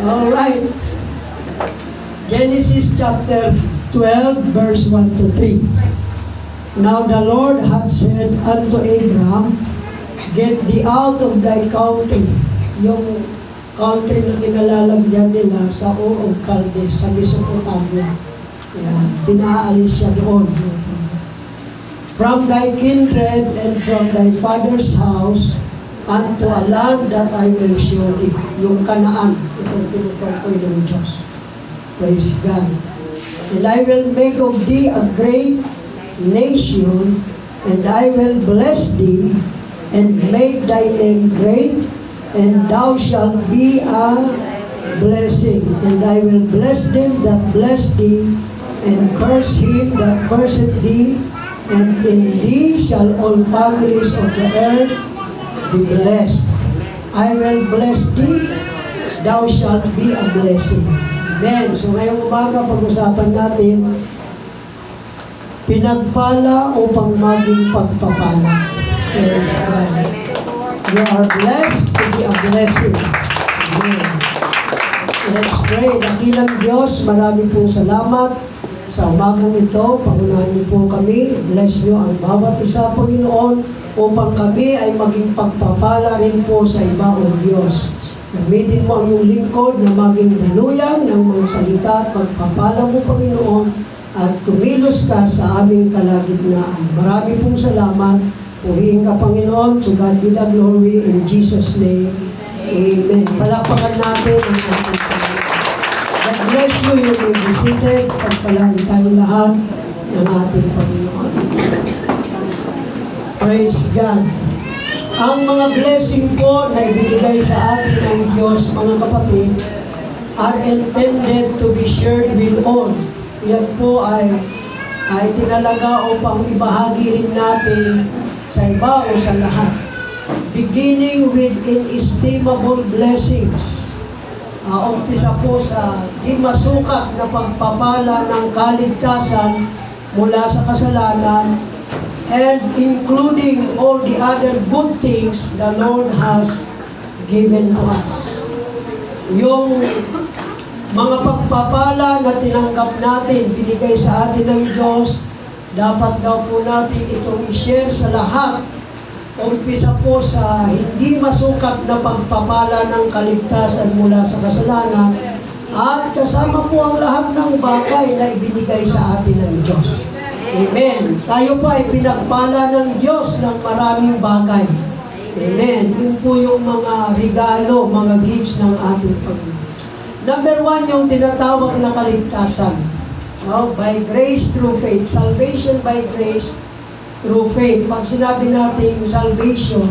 Alright. Genesis chapter 12, verse 1 to 3. Now the Lord had said unto Abraham, get thee out of thy country. Yung country na kinalalagyan nila sa Ur of Chaldees, sa Mesopotamia. Yan, pinaalis siya doon. From thy kindred and from thy father's house, unto a land that I will show thee. Yung Kanaan, itong tinutukoy ng Diyos. Praise God. And I will make of thee a great nation, and I will bless thee, and make thy name great, and thou shalt be a blessing. And I will bless them that bless thee, and curse him that curseth thee, and in thee shall all families of the earth be blessed. I will bless thee, thou shalt be a blessing. Amen. So ngayong umaga, pag-usapan natin, pinagpala upang maging pagpapala. Praise God. You are blessed to be a blessing. Amen. Let's pray. Dakilang Diyos, marami pong salamat sa umagang ito. Pangunahan niyo po kami. Bless niyo ang bawat isa, Panginoon, upang kami ay maging pagpapala rin po sa iba, O Diyos. Gamitin mo ang iyong lingkod na maging daluyan ng mga salita at pagpapala mo, Panginoon, at kumilos ka sa aming kalagitnaan. Marami pong salamat. Purihin ka, Panginoon. To God be the glory in Jesus' name. Amen. Palakpakan natin ang ating Panginoon. God bless you. You may be seated. Pagpalain tayong lahat ng ating Panginoon. Praise God. Ang mga blessing po na ibinigay sa atin ng Diyos, mga kapatid, are intended to be shared with all. Yan po ay tinalaga upang ibahagi rin natin sa iba o sa lahat. Beginning with inestimable blessings. Umpisa po sa di masukat na pagpapala ng kaligtasan mula sa kasalanan, and including all the other good things the Lord has given to us. Yung mga pagpapala na tinanggap natin, binigay sa atin ng Diyos, dapat daw po natin itong i-share sa lahat. Umpisa po sa hindi masukat na pagpapala ng kaligtasan mula sa kasalanan, at kasama po ang lahat ng bagay na ibinigay sa atin ng Diyos. Amen. Tayo pa ay pinagpala ng Diyos ng maraming bagay. Amen. Yun po yung mga regalo, mga gifts ng ating Panginoon. Number 1, yung tinatawag na kaligtasan. By grace through faith. Salvation by grace through faith. Pag sinabi natin salvation,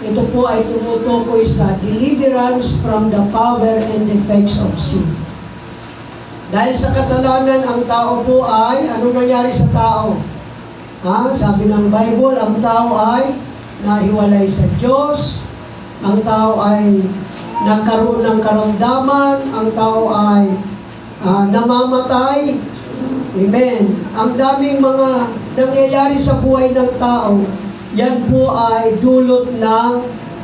ito po ay tumutukoy sa deliverance from the power and effects of sin. Dahil sa kasalanan, ang tao po ay, ano nangyari sa tao? Sabi ng Bible, ang tao ay nahiwalay sa Diyos, ang tao ay nagkaroon ng karamdaman, ang tao ay namamatay. Amen. Ang daming mga nangyayari sa buhay ng tao, yan po ay dulot ng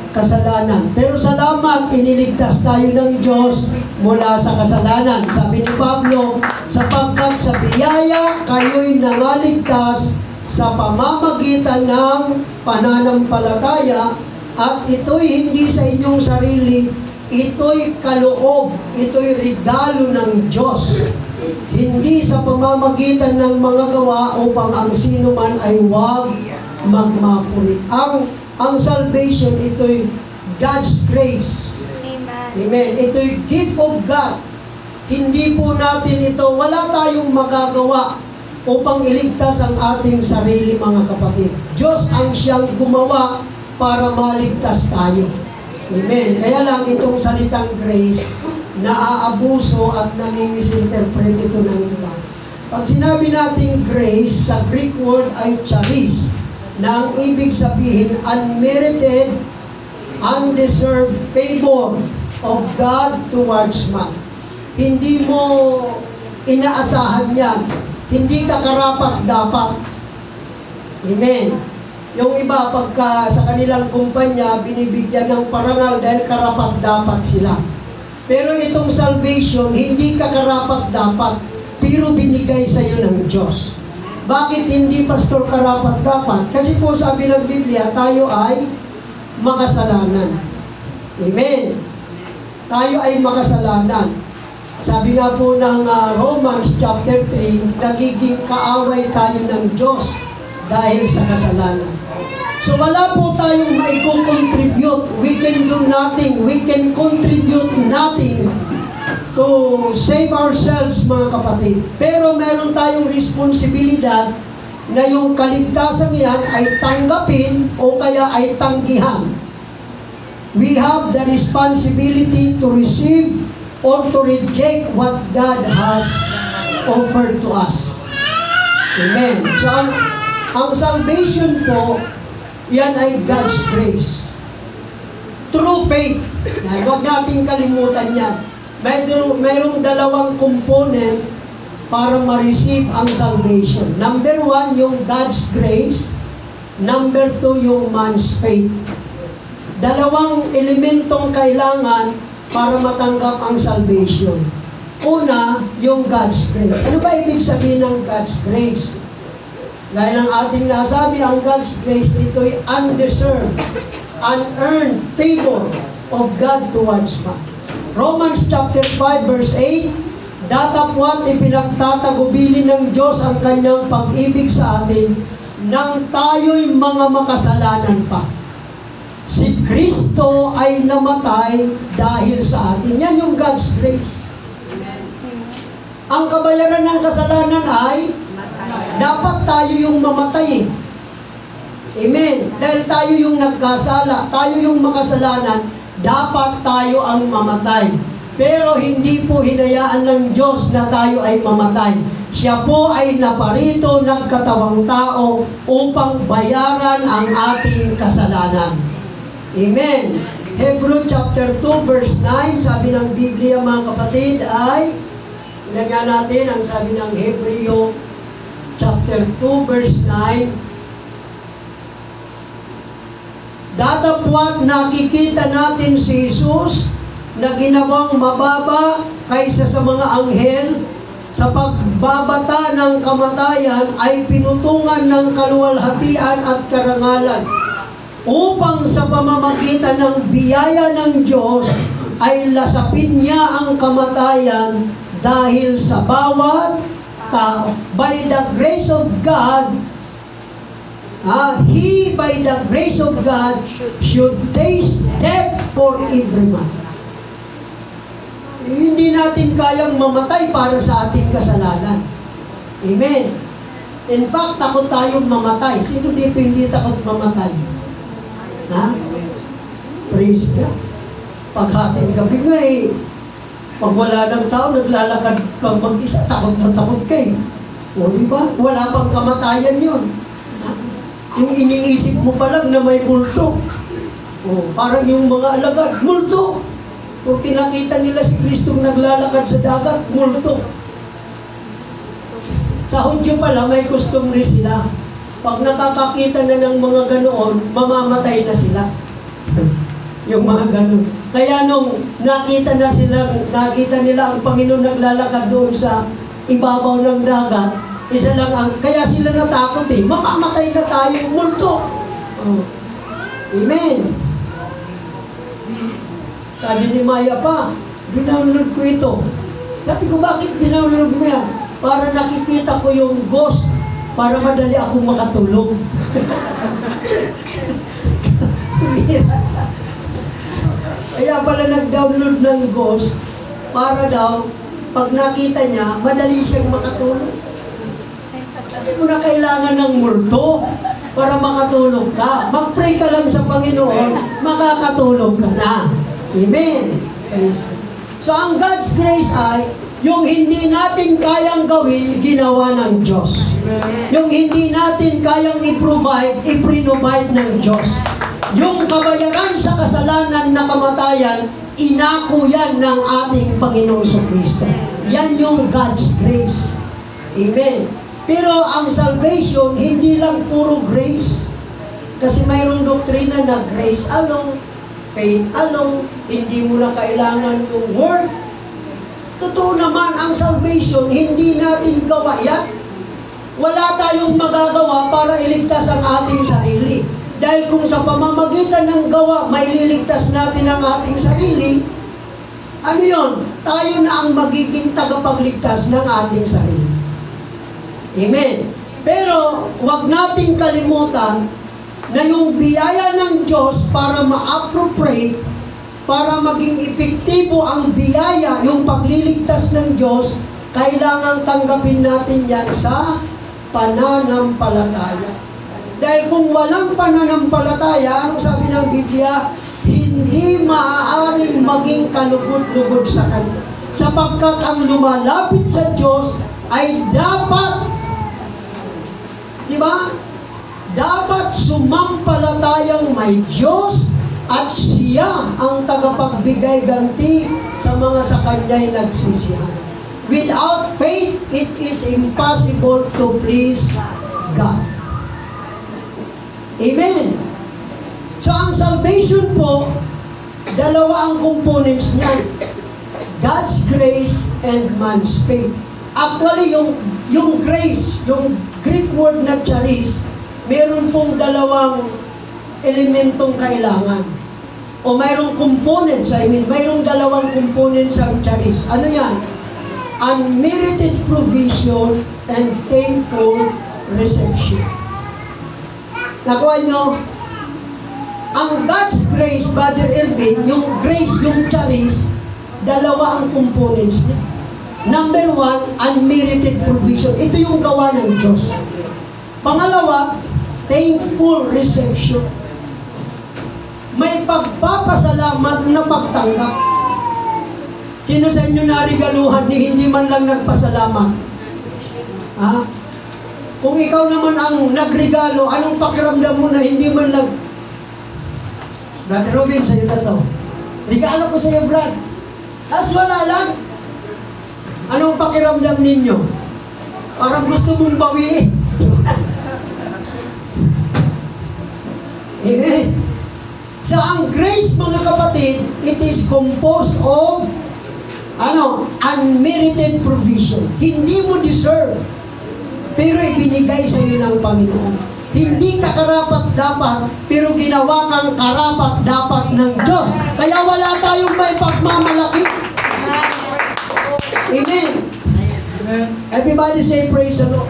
kasalanan. Pero salamat, iniligtas tayo ng Diyos mula sa kasalanan. Sabi ni Pablo, sapagkat sa biyaya kayo'y nangaligtas sa pamamagitan ng pananampalataya, at ito'y hindi sa inyong sarili, ito'y kaloob, ito'y regalo ng Diyos. Hindi sa pamamagitan ng mga gawa upang ang sino man ay huwag magmapuri. Ang salvation, ito'y God's grace. Amen. Amen. Ito'y gift of God. Hindi po natin ito, wala tayong magagawa upang iligtas ang ating sarili, mga kapatid. Diyos ang siyang gumawa para maligtas tayo. Amen. Kaya lang itong salitang grace, naaabuso at nami-misinterpret ito ng iba. Pag sinabi natin grace, sa Greek word ay charis, na ang ibig sabihin, unmerited, undeserved favor of God towards man. Hindi mo inaasahan yan. Hindi ka karapat-dapat. Amen. Yung iba, pagka sa kanilang kumpanya, binibigyan ng parangal dahil karapat-dapat sila. Pero itong salvation, hindi ka karapat-dapat, pero binigay sa iyo ng Diyos. Bakit hindi, Pastor, karapat-dapat? Kasi po sabi ng Biblia, tayo ay makasalanan. Amen. Tayo ay makasalanan. Sabi nga po ng Romans chapter 3, nagiging kaaway tayo ng Diyos dahil sa kasalanan. So wala po tayong maiko-contribute. We can do nothing. We can contribute nothing to save ourselves, mga kapatid. Pero meron tayong responsibilidad na yung kaligtasan yan ay tanggapin o kaya ay tanggihan. We have the responsibility to receive or to reject what God has offered to us. Amen. So ang salvation po, yan ay God's grace. True faith. Yan, huwag nating kalimutan yan. Mayroong dalawang component para ma-receive ang salvation. Number 1, yung God's grace. Number 2, yung man's faith. Dalawang elementong kailangan para matanggap ang salvation. Una, yung God's grace. Ano ba ibig sabihin ng God's grace? Gaya ng ating nasabi, ang God's grace, ito'y undeserved, unearned favor of God towards man. Romans chapter 5 verse 8, datapwat ipinagtatagubili ng Diyos ang kanyang pag-ibig sa atin nang tayo'y mga makasalanan pa. Si Kristo ay namatay dahil sa atin. Yan yung God's grace. Ang kabayaran ng kasalanan ay dapat tayo yung mamatay. Amen. Dahil tayo yung nagkasala, tayo yung makasalanan, dapat tayo ang mamatay. Pero hindi po hinayaan ng Diyos na tayo ay mamatay. Siya po ay naparito ng katawang tao upang bayaran ang ating kasalanan. Amen. Hebrew chapter 2 verse 9, sabi ng Biblia, mga kapatid, ay tingnan natin ang sabi ng Hebreo chapter 2 verse 9. Datapwat nakikita natin si Jesus na ginawang mababa kaysa sa mga anghel, sa pagbabata ng kamatayan ay pinutungan ng kaluwalhatian at karangalan, upang sa pamamagitan ng biyaya ng Diyos ay lasapin niya ang kamatayan dahil sa bawat tao. By the grace of God, he by the grace of God should taste death for every man. Hindi natin kayang mamatay para sa ating kasalanan. Amen. In fact, takot tayong mamatay. Sino dito hindi takot mamatay? Ha? Praise God. Paghating gabi nga pag wala ng tao, naglalakad kang mag-isa, takot na takot kayo. O diba? Wala pang kamatayan yun. Ha? Yung iniisip mo pa lang na may multo. O, parang yung mga alagad, multo. Kung kinakita nila si Kristong naglalakad sa dagat, multo. Sa Hudyo pala, may customary sila. Pag nakakakita na ng mga ganoon, mamamatay na sila. Yung mga ganoon. Kaya nung nakita nila ang Panginoon naglalakad doon sa ibabaw ng dagat, isa lang kaya sila natakot mamamatay na tayo, multo. Oh. Amen. Sabi ni Maya pa, dinownload ko ito. Sabi ko, bakit dinownload mo yan? Para nakikita ko yung ghost, para madali akong makatulog. Kaya pala nag-download ng ghost, para daw, pag nakita niya, madali siyang makatulog. Hindi mo na kailangan ng multo para makatulog ka. Mag-pray ka lang sa Panginoon, makakatulog ka na. Amen. So ang God's grace ay yung hindi natin kayang gawin, ginawa ng Diyos. Yung hindi natin kayang i-provide, i-provide ng Diyos. Yung kabayaran sa kasalanan na kamatayan, inako yan ng ating Panginoon Kristo. Yan yung God's grace. Amen. Pero ang salvation, hindi lang puro grace. Kasi mayroong doktrina na grace alone, faith alone, hindi mo na kailangan yung work. Totoo naman, ang salvation, hindi natin gawa yan. Wala tayong magagawa para iligtas ang ating sarili. Dahil kung sa pamamagitan ng gawa, maililigtas natin ang ating sarili, ano yun? Tayo na ang magiging tagapagligtas ng ating sarili. Amen. Pero, huwag nating kalimutan na yung biyaya ng Diyos para ma-appropriate, para maging epektibo ang biyaya, yung pagliligtas ng Diyos, kailangan tanggapin natin yan sa pananampalataya. Dahil kung walang pananampalataya, ang sabi ng Biblia, hindi maaaring maging kalugod-lugod sa Kanya. Sapagkat ang lumalapit sa Diyos ay dapat, di ba? Dapat sumampalatayang may Diyos at siya ang tagapagbigay ganti sa mga sa Kanya'y nagsisihan. Without faith, it is impossible to please God. Amen. So, ang salvation po, dalawa ang components niyan. God's grace and man's faith. Actually, yung grace, yung Greek word na charis, meron pong dalawang elementong kailangan. O mayroong components, mayroong dalawang components ang charis. Ano yan? Unmerited provision and thankful reception. Nakuha nyo? Ang God's grace, Brother Erwin, yung grace, yung charis, dalawa ang components niya. Number one, unmerited provision. Ito yung gawa ng Diyos. Pangalawa, thankful reception. May pagpapasalamat na pagtanggap. Sino sa inyo narigaluhan ni hindi man lang nagpasalamat? Ha? Kung ikaw naman ang nagregalo, anong pakiramdam mo na hindi man lang? Brother Robin, sa'yo na to. Regalo ko sa'yo, Brad. As wala lang. Anong pakiramdam ninyo? Parang gusto mong bawiin. Amen. So, ang grace, mga kapatid, it is composed of unmerited provision. Hindi mo deserve, pero ibinigay sa iyo ng Panginoon. Hindi ka karapat-dapat, pero ginawa kang karapat-dapat ng Diyos. Kaya wala tayong may pagmamalaki. Amen. Everybody say praise the Lord.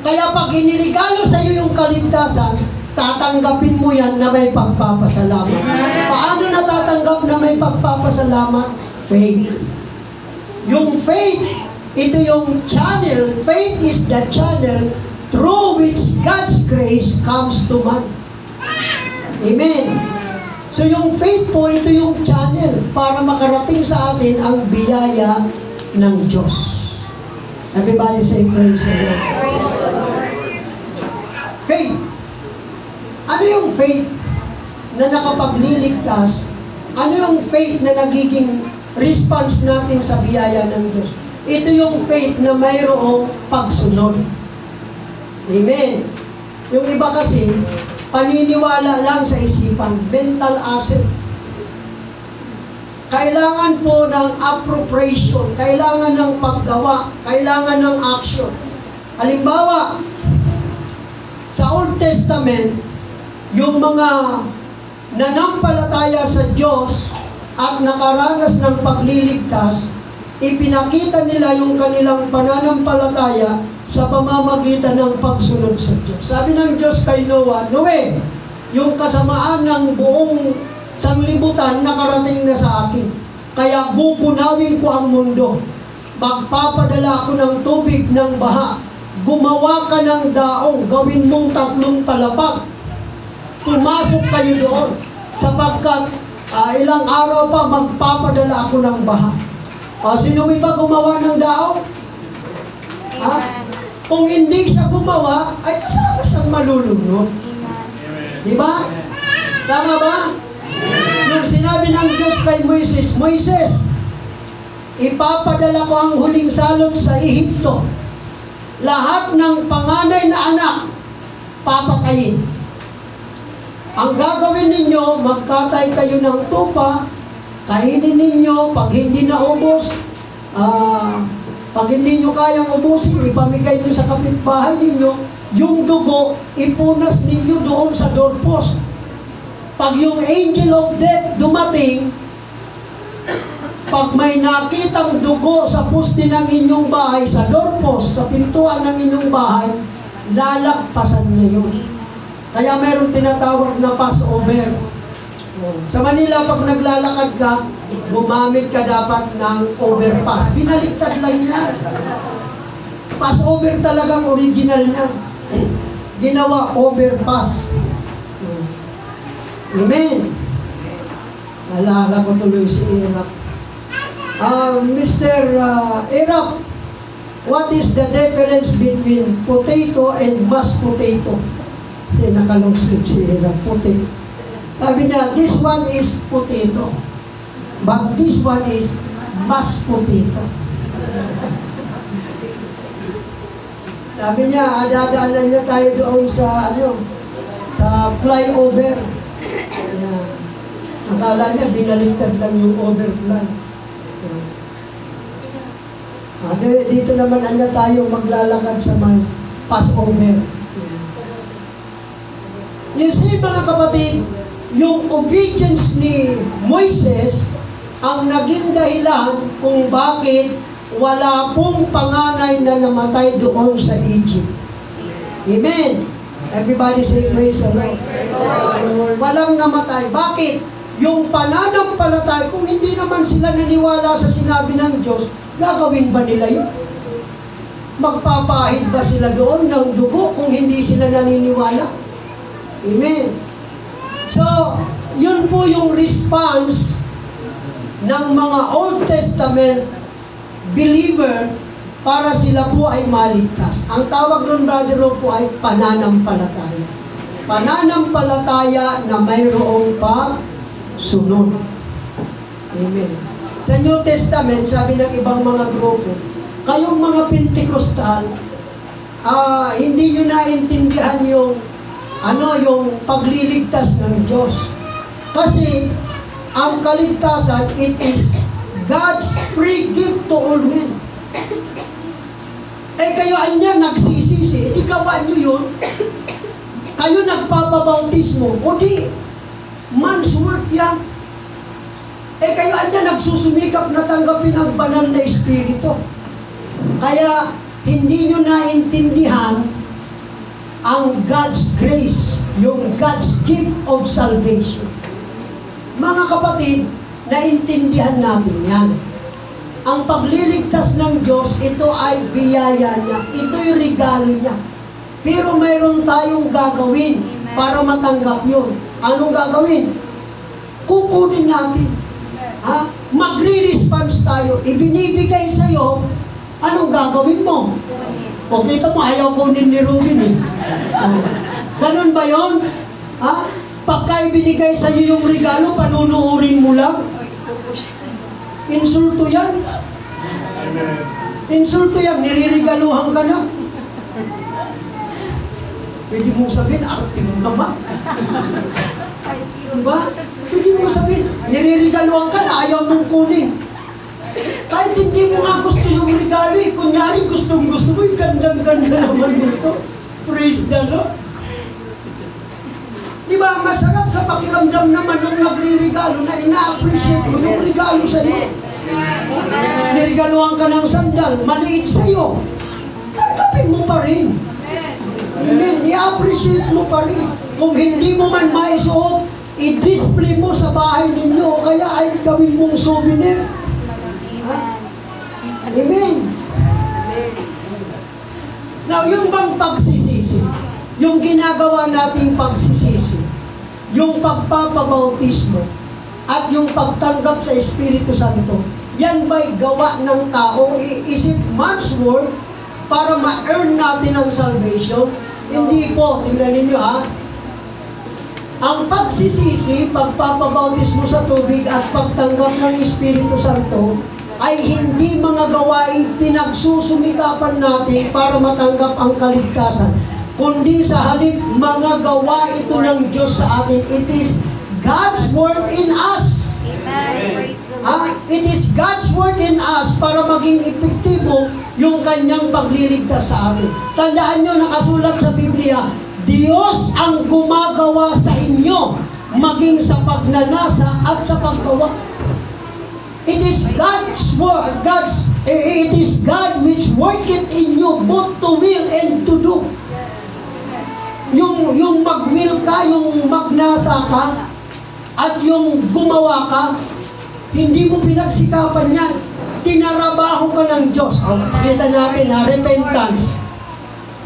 Kaya pag iniligalo sa iyo yung kaligtasan, tatanggapin mo yan na may pagpapasalamat. Paano natatanggap na may pagpapasalamat? Faith. Yung faith, ito yung channel. Faith is the channel through which God's grace comes to man. Amen. So yung faith po, ito yung channel para makarating sa atin ang biyaya ng Diyos. Everybody say praise the Lord. Faith. Ano yung faith na nakapagliligtas? Ano yung faith na nagiging response natin sa biyaya ng Diyos? Ito yung faith na mayroong pagsunod. Amen. Yung iba kasi, paniniwala lang sa isipan, mental asset. Kailangan po ng appropriation, kailangan ng paggawa, kailangan ng action. Halimbawa, sa Old Testament, yung mga nanampalataya sa Diyos at nakaranas ng pagliligtas, ipinakita nila yung kanilang pananampalataya sa pamamagitan ng pagsunod sa Diyos. Sabi ng Diyos kay Noah, Noe, yung kasamaan ng buong sanglibutan nakarating na sa akin. Kaya bukunawin ko ang mundo. Magpapadala ako ng tubig ng baha. Gumawa ka ng daong, gawin mong 3 palapag. Pumasok kayo doon, sapagkat ilang araw pa magpapadala ako ng baha. Sino may ba gumawa ng daong? Kung hindi siya gumawa, ay kasama siyang malulunod. Di ba? Tama ba? Nung sinabi ng Diyos kay Moises, Moises, ipapadala ko ang huling salot sa Ehipto. Lahat ng panganay na anak, papatayin. Ang gagawin ninyo, magkatay kayo ng tupa, kainin ninyo, pag hindi naubos, pag hindi nyo kayang ubusin, ipamigay nyo sa kapitbahay ninyo, yung dugo, ipunas ninyo doon sa doorpost. Pag yung angel of death dumating, pag may nakitang dugo sa poste ng inyong bahay, sa doorpost, sa pintuan ng inyong bahay, lalagpasan niya yun. Kaya meron tinatawag na Passover. Sa Manila, pag naglalakad ka, gumamit ka dapat ng overpass. Binaliktad lang yan. Passover talagang original niya. Ginawa overpass. Amen. Alala ko tuloy si Irap. Mr. Irap, what is the difference between potato and mashed potato? Nakalong slip si Irap. Potato. Sabi niya, this one is potato. But this one is mashed potato. Sabi niya, adadaanan niya tayo doon sa, sa flyover. Yeah. Akala niya, binaliktad lang yung overfly. Dito naman anya tayo maglalakad sa may Passover. You see, mga kapatid, yung obedience ni Moises ang naging dahilan kung bakit wala pong panganay na namatay doon sa Egypt. Amen. Everybody say praise the Lord. Walang namatay. Bakit? Yung pananampalataya, kung hindi naman sila naniwala sa sinabi ng Diyos, gagawin ba nila yun? Magpapahid ba sila doon ng dugo kung hindi sila naniniwala? Amen. So, yun po yung response ng mga Old Testament believer para sila po ay maligtas. Ang tawag doon, Brother Rob, po ay pananampalataya. Pananampalataya na mayroong pagsunod. Amen. Sa New Testament, sabi ng ibang mga grupo, kayong mga Pentecostal, hindi nyo naintindihan yung pagliligtas ng Diyos. Kasi, ang kaligtasan, it is God's free gift to all men. Kayo anya nagsisisi, di gawa nyo yun. Kayo nagpapabautismo, o di, man's work yan. Kayo anya nagsusumikap na tanggapin ang banal na Espiritu. Kaya, hindi nyo naintindihan ang God's grace, yung God's gift of salvation. Mga kapatid, naintindihan natin yan. Ang pagliligtas ng Diyos, ito ay biyaya niya. Ito'y regalo niya. Pero mayroon tayong gagawin para matanggap yun. Anong gagawin? Kukunin natin. Magre-response tayo. Ibinibigay sa'yo, anong gagawin mo? O kita mo, ayaw kunin ni Ruben eh. Ganun ba yun? Pagka ibinigay sa'yo yung regalo, panunuurin mo lang? Insulto yan. Insulto yan, niririgaluhan ka na. Pwede mong sabihin, arte mo naman. Diba? Pwede mong sabihin, niririgaluhan ka na, ayaw mong kunin. Kahit hindi mo nga gusto yung regalo eh. Kunyari, gustong-gusto mo, gandang-ganda naman dito. Praise the Lord. Diba, masarap sa pakiramdam naman nung nagre-regalo na ina-appreciate mo yung regalo sa'yo. Niregaluhan ka ng sandal, maliit sa'yo. Tanggapin mo pa rin. Amen. I-appreciate mo pa rin. Kung hindi mo man maisuot, i-display mo sa bahay ninyo o kaya ay gawin mong souvenir. Amen. Now, yung bang pagsisisi, yung ginagawa nating pagsisisi, yung pagpapabautismo, at yung pagtanggap sa Espiritu Santo, yan ba'y gawa ng tao? Is it man's work para ma-earn natin ang salvation? Hindi po. Tingnan ninyo Ang pagsisisi, pagpapabautismo sa tubig at pagtanggap ng Espiritu Santo ay hindi mga gawaing pinagsusumikapan natin para matanggap ang kaligtasan. kundi sa halip mga gawa ito ng Diyos sa atin. It is God's work in us. Amen. Praise the Lord. It is God's work in us para maging epektibo yung kanyang pagliligtas sa atin. Tandaan nyo, nakasulat sa Biblia, Diyos ang gumagawa sa inyo, maging sa pagnanasa at sa paggawa. It is God's work, it is God which worketh in you both to will and to do. Yung mag-will ka, yung magnasa ka, at yung gumawa ka, hindi mo pinagsikapan yan. Tinarabaho ka ng Diyos. Kita natin, repentance.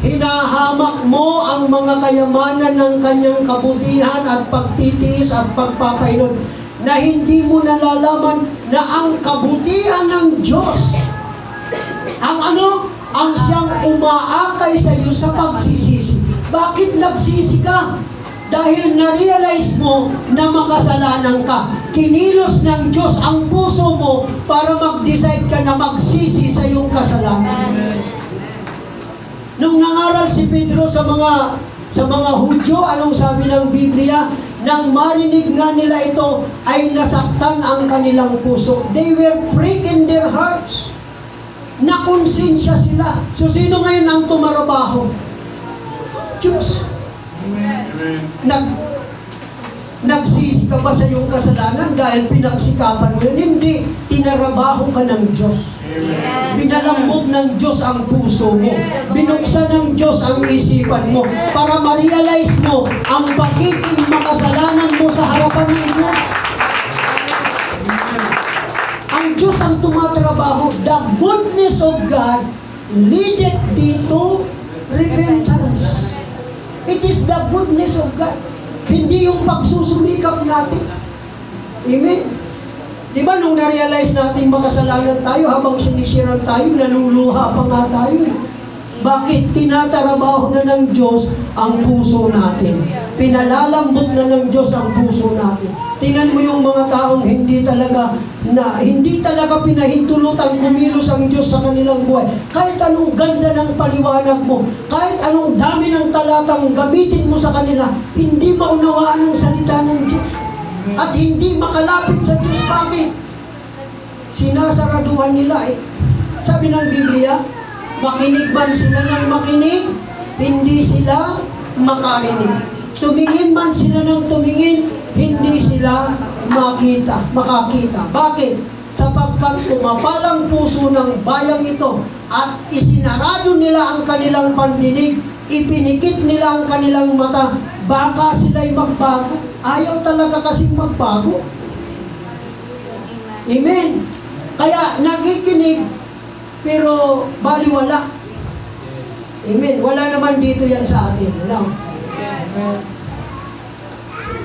Hinahamak mo ang mga kayamanan ng kanyang kabutihan at pagtitiis at pagpapainod na hindi mo nalalaman na ang kabutihan ng Diyos ang siyang umaakay sa iyo sa pagsisisi. Bakit nagsisi ka? Dahil na-realize mo na makasalanan ka. Kinilos ng Diyos ang puso mo para mag-decide ka na magsisi sa iyong kasalanan. Nung nangaral si Pedro sa mga Hudyo, anong sabi ng Biblia? Nang marinig nga nila ito, ay nasaktan ang kanilang puso. They were pricked in their hearts. Nakonsensya sila. So sino ngayon ang tumarabaho? Diyos. Nagsisi ka ba sa iyong kasalanan dahil pinagsikapan mo yun? Hindi. Tinarabaho ka ng Diyos. Pinalambot ng Diyos ang puso mo. Binuksan ng Diyos ang isipan mo para ma-realize mo ang pagiging makasalanan mo sa harapan ng Diyos. Ang Diyos ang tumatrabaho. The goodness of God leadeth thee to repentance. It is the goodness of God. Hindi yung pagsusumikap natin. Amen? Di ba nung na-realize natin makasalanan tayo, habang sinisiran tayo, naluluha pa nga tayo eh. Bakit? Tinatarabaho na ng Diyos ang puso natin. Pinalalambot na ng Diyos ang puso natin. Tingnan mo yung mga taong hindi talaga pinahintulutan kumilos ang Diyos sa kanilang buhay. Kahit anong ganda ng paliwanag mo, kahit anong dami ng talatang gamitin mo sa kanila, hindi maunawaan ang salita ng Diyos. At hindi makalapit sa Diyos. Bakit? Sinasaraduhan nila eh. Sabi ng Biblia, makinig man sila ng makinig, hindi sila makarinig. Tumingin man sila ng tumingin, hindi sila makakita. Bakit? Sapagkat tumapalang puso ng bayang ito at isinarado nila ang kanilang pandinig, ipinikit nila ang kanilang mata, baka sila'y magbago. Ayaw talaga kasing magbago. Amen. Kaya nakikinig, pero baliwala. Amen. Wala naman dito yan sa atin. Wala.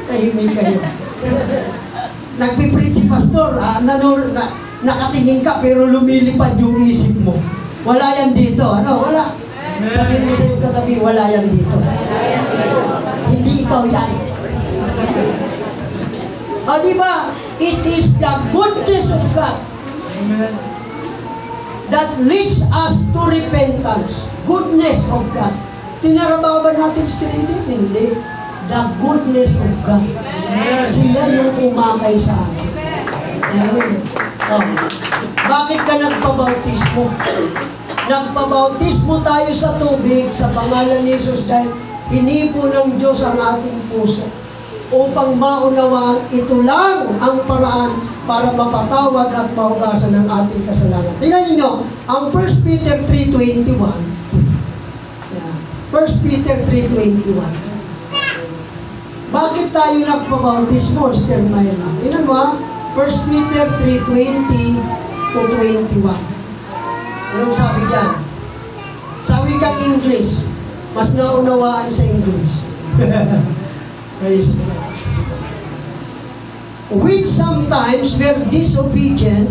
Tahimik kayo. Nagpipreach si pastor, nakatingin ka pero lumilipad yung isip mo. Wala yan dito. Wala. Sabihin mo sa iyong katabi, wala yan dito. Hindi ikaw yan. Diba? It is the goodness of God that leads us to repentance. Goodness of God. Tinarabaho ba natin sarili? Hindi. The goodness of God. Siya yung umakay sa atin. Amen. Bakit ka nagpabautismo? Nagpabautismo tayo sa tubig sa pangalan ni Jesus dahil hinipo ng Diyos ang ating puso upang maunawaan ito lang ang paraan para mapatawad at mahugasan ng ating kasalanan. Tingnan ninyo, ang 1 Peter 3:21. 1 Peter 3:21. Bakit tayo nagpabautismo, Sister Myla? Tingnan mo, 1 Peter 3:20 to 21. Anong sabi dyan? Sa wikang English, mas naunawaan sa English. Praise God. Which sometimes were disobedient,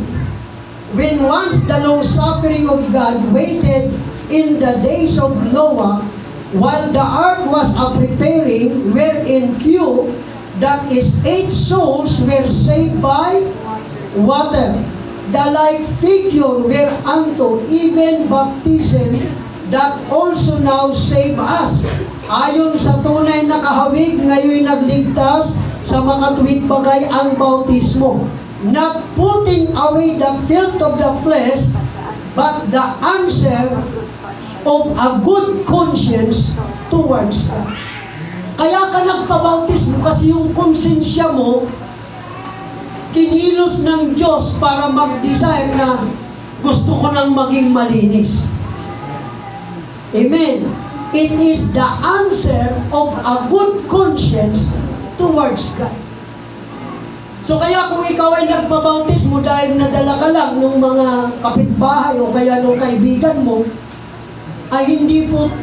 when once the long suffering of God waited in the days of Noah, while the ark was preparing, wherein few, that is 8 souls, were saved by water. The like figure whereunto even baptism that also now save us. Ayon sa tunay na kahawig, ngayon nagligtas sa makatuwid bagay ang bautismo. Not putting away the filth of the flesh, but the answer of a good conscience towards God. Kaya ka nagpabautismo kasi yung konsensya mo, kinilos ng Diyos para mag-desire na gusto ko nang maging malinis. Amen. It is the answer of a good conscience towards God. So kaya kung ikaw ay nagpabautismo dahil nadala ka lang ng mga kapitbahay o kaya ng kaibigan mo, ay hindi po,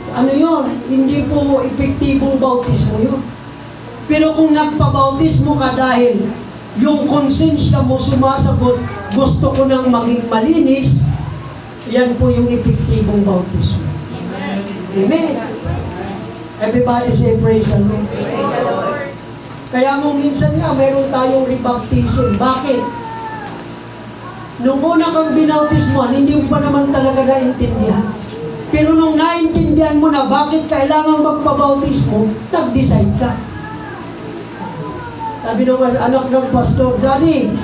hindi po epektibong bautismo yun. Pero kung nagpabautismo ka dahil yung konsensya mo sumasagot, gusto ko nang maging malinis, yan po yung epektibong bautismo. Amen. Everybody say praise the Lord. Kaya mo minsan nga, mayroon tayong rebaptism. Bakit? Nung una kang binautismoan, hindi mo pa naman talaga naintindihan. Pero nung naintindihan mo na bakit kailangan magpabautismo, nag-decide ka. Sabi ng anak ng pastor, Daddy,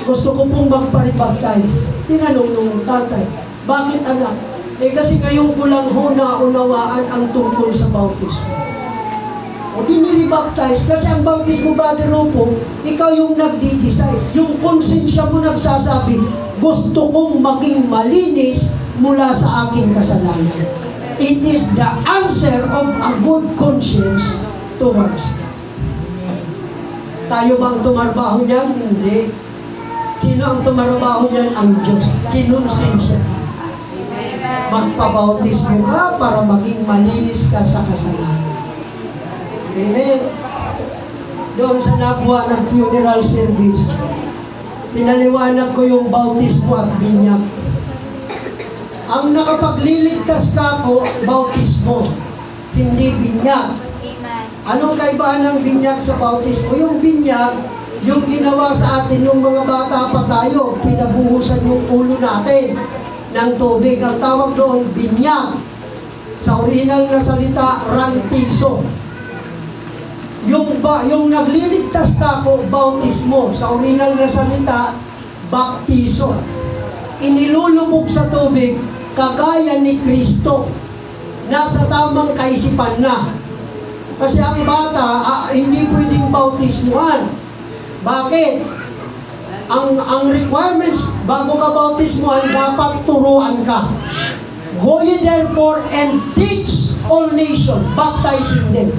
gusto ko pong magpa-rebaptize. Tinanong nung tatay, bakit anak? Kasi ngayon ko lang ho naunawaan ang tungkol sa bautismo. O di niribaptize, kasi ang bautismo, Brother Ropo, ikaw yung nagdi-decide. Yung konsensya mo nagsasabi, gusto kong maging malinis mula sa aking kasalanan. It is the answer of a good conscience towards God. Tayo bang tumarbaho niyan? Hindi. Sino ang tumarbaho niyan? Ang Diyos. Kinonsensya ka. Magpabautismo ka para maging malinis ka sa kasalanan. Amen. Doon sa nabuha ng funeral service, pinaliwanag ko yung bautismo at binyag. Ang nakapagliligtas ka ko, bautismo, hindi binyag. Anong kaibahan ng binyag sa bautismo? Yung binyag, yung ginawa sa atin nung mga bata pa tayo, pinabuhusan yung ulo natin ng tubig. Ang tawag doon, binyag. Sa original na salita, rantiso. Yung nagliligtas ka ko, bautismo. Sa original na salita, baptiso. Inilulubog sa tubig, kagaya ni Kristo. Nasa tamang kaisipan na. Kasi ang bata, hindi pwedeng bautismuhan. Bakit? Ang requirements bago ka bautismuhan, dapat turuan ka. Go ye therefore and teach all nations, baptizing them.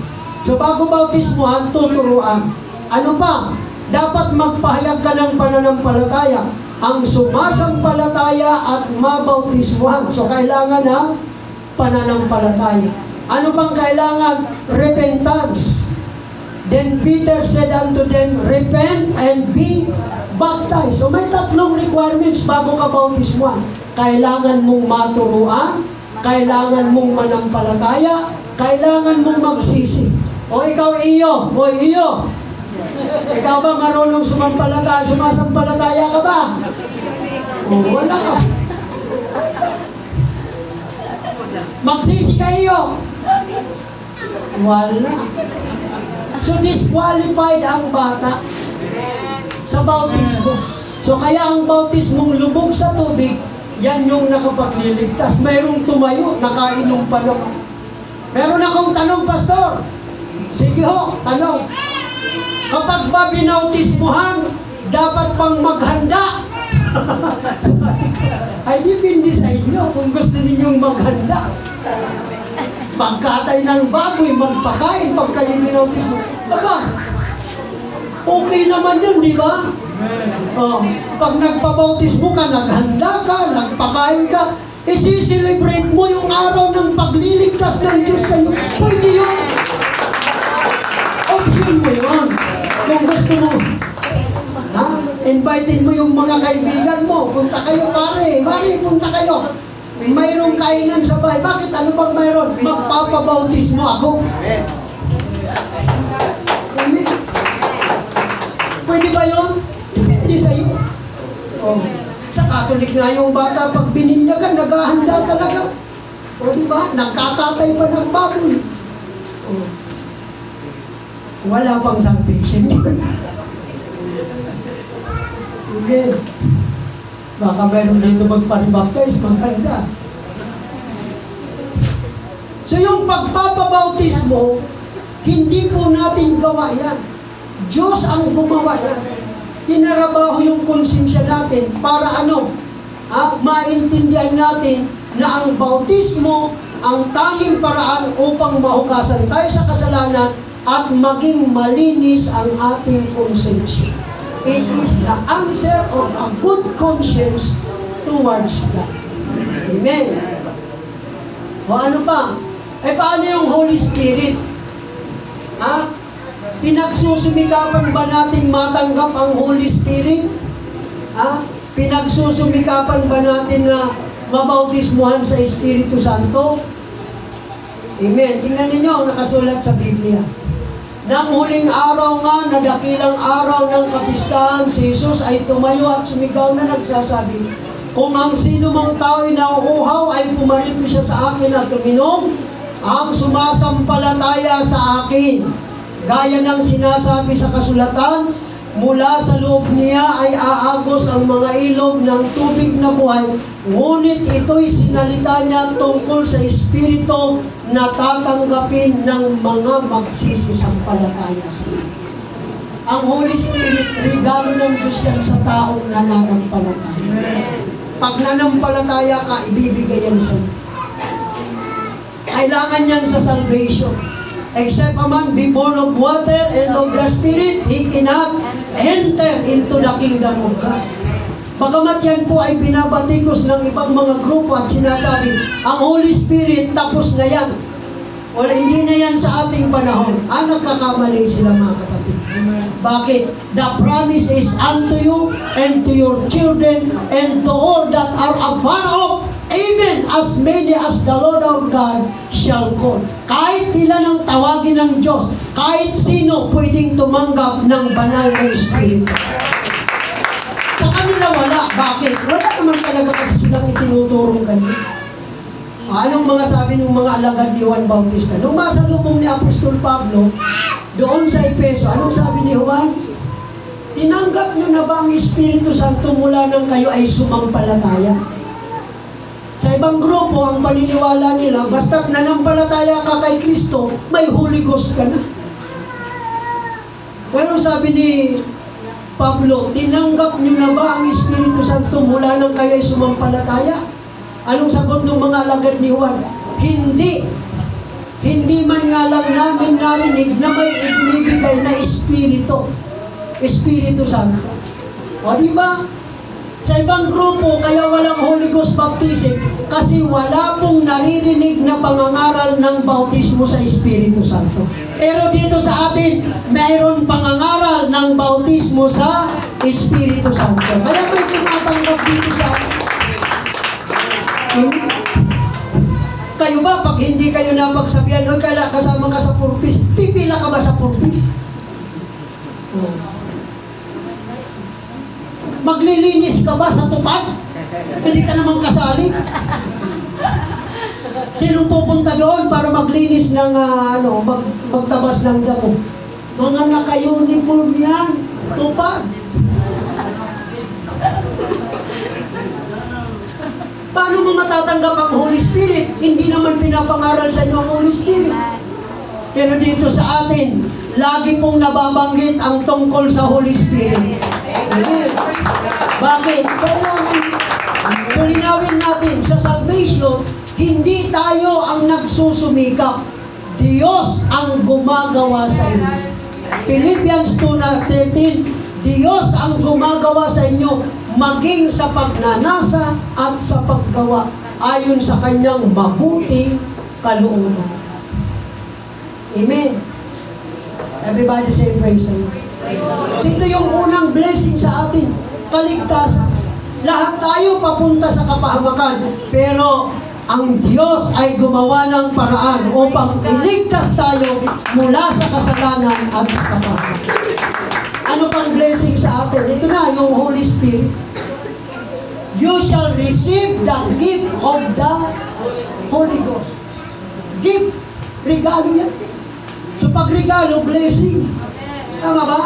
So bago bautismuhan, tuturuan. Ano pa? Dapat magpahayag ka ng pananampalataya. Ang sumasampalataya at mabautismuhan. So kailangan ng pananampalataya. Ano pang kailangan? Repentance. Then Peter said unto them, repent and be baptized. So may tatlong requirements bago ka bautismuhan. Kailangan mong maturuan, kailangan mong manampalataya, kailangan mong magsisi. O ikaw iyo, ikaw ba marunong sumasampalataya ka ba? O wala ka. Magsisi ka iyo. Wala. So disqualified ang bata sa bautismo. So kaya ang bautismong lubog sa tubig, yan yung nakapagliligtas. Mayroong tumayo, nakainom pa naman. Meron akong tanong, Pastor. Sige ho, tanong. Kapag ba binautismuhan, dapat pang maghanda? Ay, dipindi sa inyo kung gusto ninyong maghanda. Magkatay ng baboy, magpakain pag kayo binautismo. Aba, okay naman yun, di ba? Pag nagpabautismo ka, naghanda ka, nagpakain ka, isi-celebrate mo yung araw ng pagliligtas ng Diyos sa iyo. Pwede yun. Option mo yun. Kung gusto mo, invite mo yung mga kaibigan mo. Punta kayo, pare, punta kayo. Mayroong kainan sa bahay. Bakit? Ano bang mayroon? Magpapabautismo ako. Amen. Pwede ba yun? Depende sa iyo. Sa Catholic nga yung bata, pag bininyagan, naghahanda talaga. O diba? Nagkakatay pa ng baboy. O. Wala pang salvation yun. Amen. Baka mayroon dito magparibaptize, maganda. So yung pagpapabautismo, hindi po natin gawa yan. Diyos ang gumawa yan. Tinarabaho yung konsensya natin para ano? Maintindihan natin na ang bautismo ang tanging paraan upang mahugasan tayo sa kasalanan at maging malinis ang ating konsensya. It is the answer of a good conscience towards God. Amen. O ano pa? Paano yung Holy Spirit? Pinagsusumikapan ba nating matanggap ang Holy Spirit? Pinagsusumikapan ba natin na mabautismuhan sa Espiritu Santo? Amen. Tingnan ninyo ang nakasulat sa Biblia. Nang huling araw nga, na dakilang araw ng kapistahan, si Jesus ay tumayo at sumigaw na nagsasabi, kung ang sino mang tao ay nauuhaw, ay pumarito siya sa akin at uminom, ang sumasampalataya sa akin. Gaya ng sinasabi sa kasulatan, mula sa loob niya ay aagos ang mga ilog ng tubig na buhay. Ngunit ito'y sinalita niya tungkol sa Espiritu na tatanggapin ng mga magsisisampalataya sa Kanya. Ang Holy Spirit, regalo ng Diyos yan sa taong nananampalataya. Pag nanampalataya ka, ibibigay yan sa iyo. Kailangan yan sa salvation. Except a man be born of water and of the Spirit, he cannot enter into the kingdom of God. Bagamat yan po ay binabatikos ng ibang mga grupo at sinasabi, ang Holy Spirit tapos na yan. Wala, hindi na yan sa ating panahon. Nagkakamali sila mga kapatid. Bakit? The promise is unto you and to your children and to all that are afar off, even as many as the Lord our God shall call. Kahit ilan ang tawagin ng Diyos, kahit sino pwedeng tumanggap ng banal na Espiritu. Sa kanila wala. Bakit? Wala naman talaga kasi silang itinuturong ganyan. Anong mga sabi ng mga alagad ni Juan Bautista? Nung masalubong ni Apostol Pablo, doon sa Efeso, anong sabi ni Juan? Tinanggap nyo na ba ang Espiritu Santo mula nang kayo ay sumampalataya? Sa ibang grupo, ang paniniwala nila, basta't nanampalataya ka kay Kristo, may Holy Ghost ka na. Pero sabi ni Pablo, tinanggap nyo na ba ang Espiritu Santo mula nang kayo ay sumampalataya? Anong sagot ng mga alagad ni Juan? Hindi. Hindi man nga lang namin narinig na may ibinibigay na Espiritu. Espiritu Santo. O diba? Sa ibang grupo, kaya walang Holy Ghost baptism kasi wala pong naririnig na pangangaral ng bautismo sa Espiritu Santo. Pero dito sa atin, mayroon pangangaral ng bautismo sa Espiritu Santo. Kaya may tumatanggap dito sa atin. Kayo ba, pag hindi kayo napagsabihan, o kaya kasama ka sa purpose, pipila ka ba sa purpose? Maglilinis ka ba sa tupad? Hindi ka naman kasali. Sino pupunta doon para maglinis ng, magtabas ng damo? Mga naka-uniform yan, tupad. Paano mo matatanggap ang Holy Spirit? Hindi naman pinapangaral sa inyo ang Holy Spirit. Pero dito sa atin, lagi pong nababanggit ang tungkol sa Holy Spirit. Amen. Bakit? So linawin natin, sa salvation, hindi tayo ang nagsusumikap. Diyos ang gumagawa sa inyo. Philippians 2:13, Diyos ang gumagawa sa inyo maging sa pagnanasa at sa paggawa ayon sa kanyang mabuting kalooban. Amen. Everybody say praise the Lord. So ito yung unang blessing sa atin, kaligtasan. Lahat tayo papunta sa kapahamakan, pero ang Diyos ay gumawa ng paraan upang iligtas tayo mula sa kasalanan at sa kapahamakan. Ano pang blessing sa atin? Ito na, yung Holy Spirit. you shall receive the gift of the Holy Ghost. Gift, regalo yan. So pag regalo, blessing. Tama ba?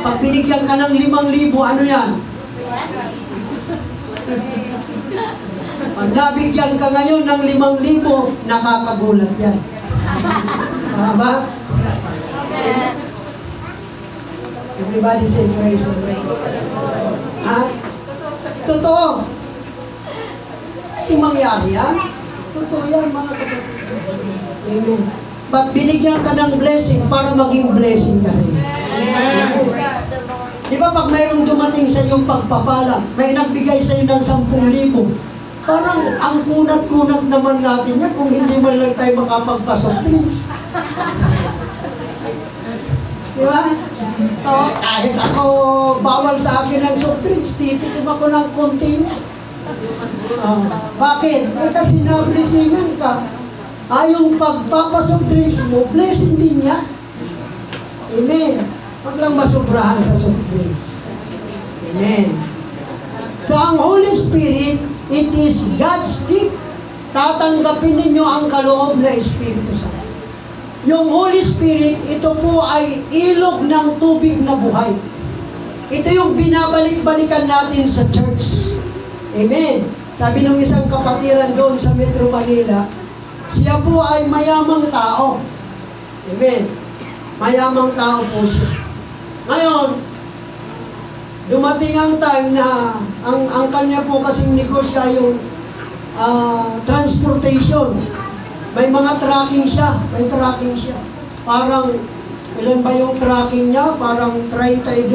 Pag binigyan ka ng 5,000, ano yan? Pag nabigyan ka ngayon ng 5,000, nakakagulat yan. Tama ba? Everybody say praise the Lord. Ha? Totoo. Hindi mangyari yan. Totoo yan, mga kapatid. Amen. But binigyan ka ng blessing para maging blessing ka rin. Amen. Di ba pag mayroong dumating sa iyong pagpapala, may nagbigay sa iyo ng 10,000, parang ang kunat-kunat naman natin yan kung hindi man lang tayo makapagpasok drinks. Di ba? Oh, kahit ako bawal sa akin ng soft drinks, titikim ako ng konti niya. Oh, bakit? Kasi na-blessingan ka. Yung pagpapasoft drinks mo, blessing din niya. Amen. Huwag lang masobrahan sa soft drinks. Amen. So, ang Holy Spirit, it is God's gift. Tatanggapin ninyo ang kaloob na Espiritu Santo. Yung Holy Spirit, ito po ay ilog ng tubig na buhay. Ito yung binabalik-balikan natin sa church. Amen. Sabi ng isang kapatiran doon sa Metro Manila, siya po ay mayamang tao. Amen. Mayamang tao po siya. Ngayon, dumating ang time na ang kanya po kasing negosyo ay yung transportation. May mga tracking siya. May tracking siya. Parang, ilan ba yung tracking niya? Parang 32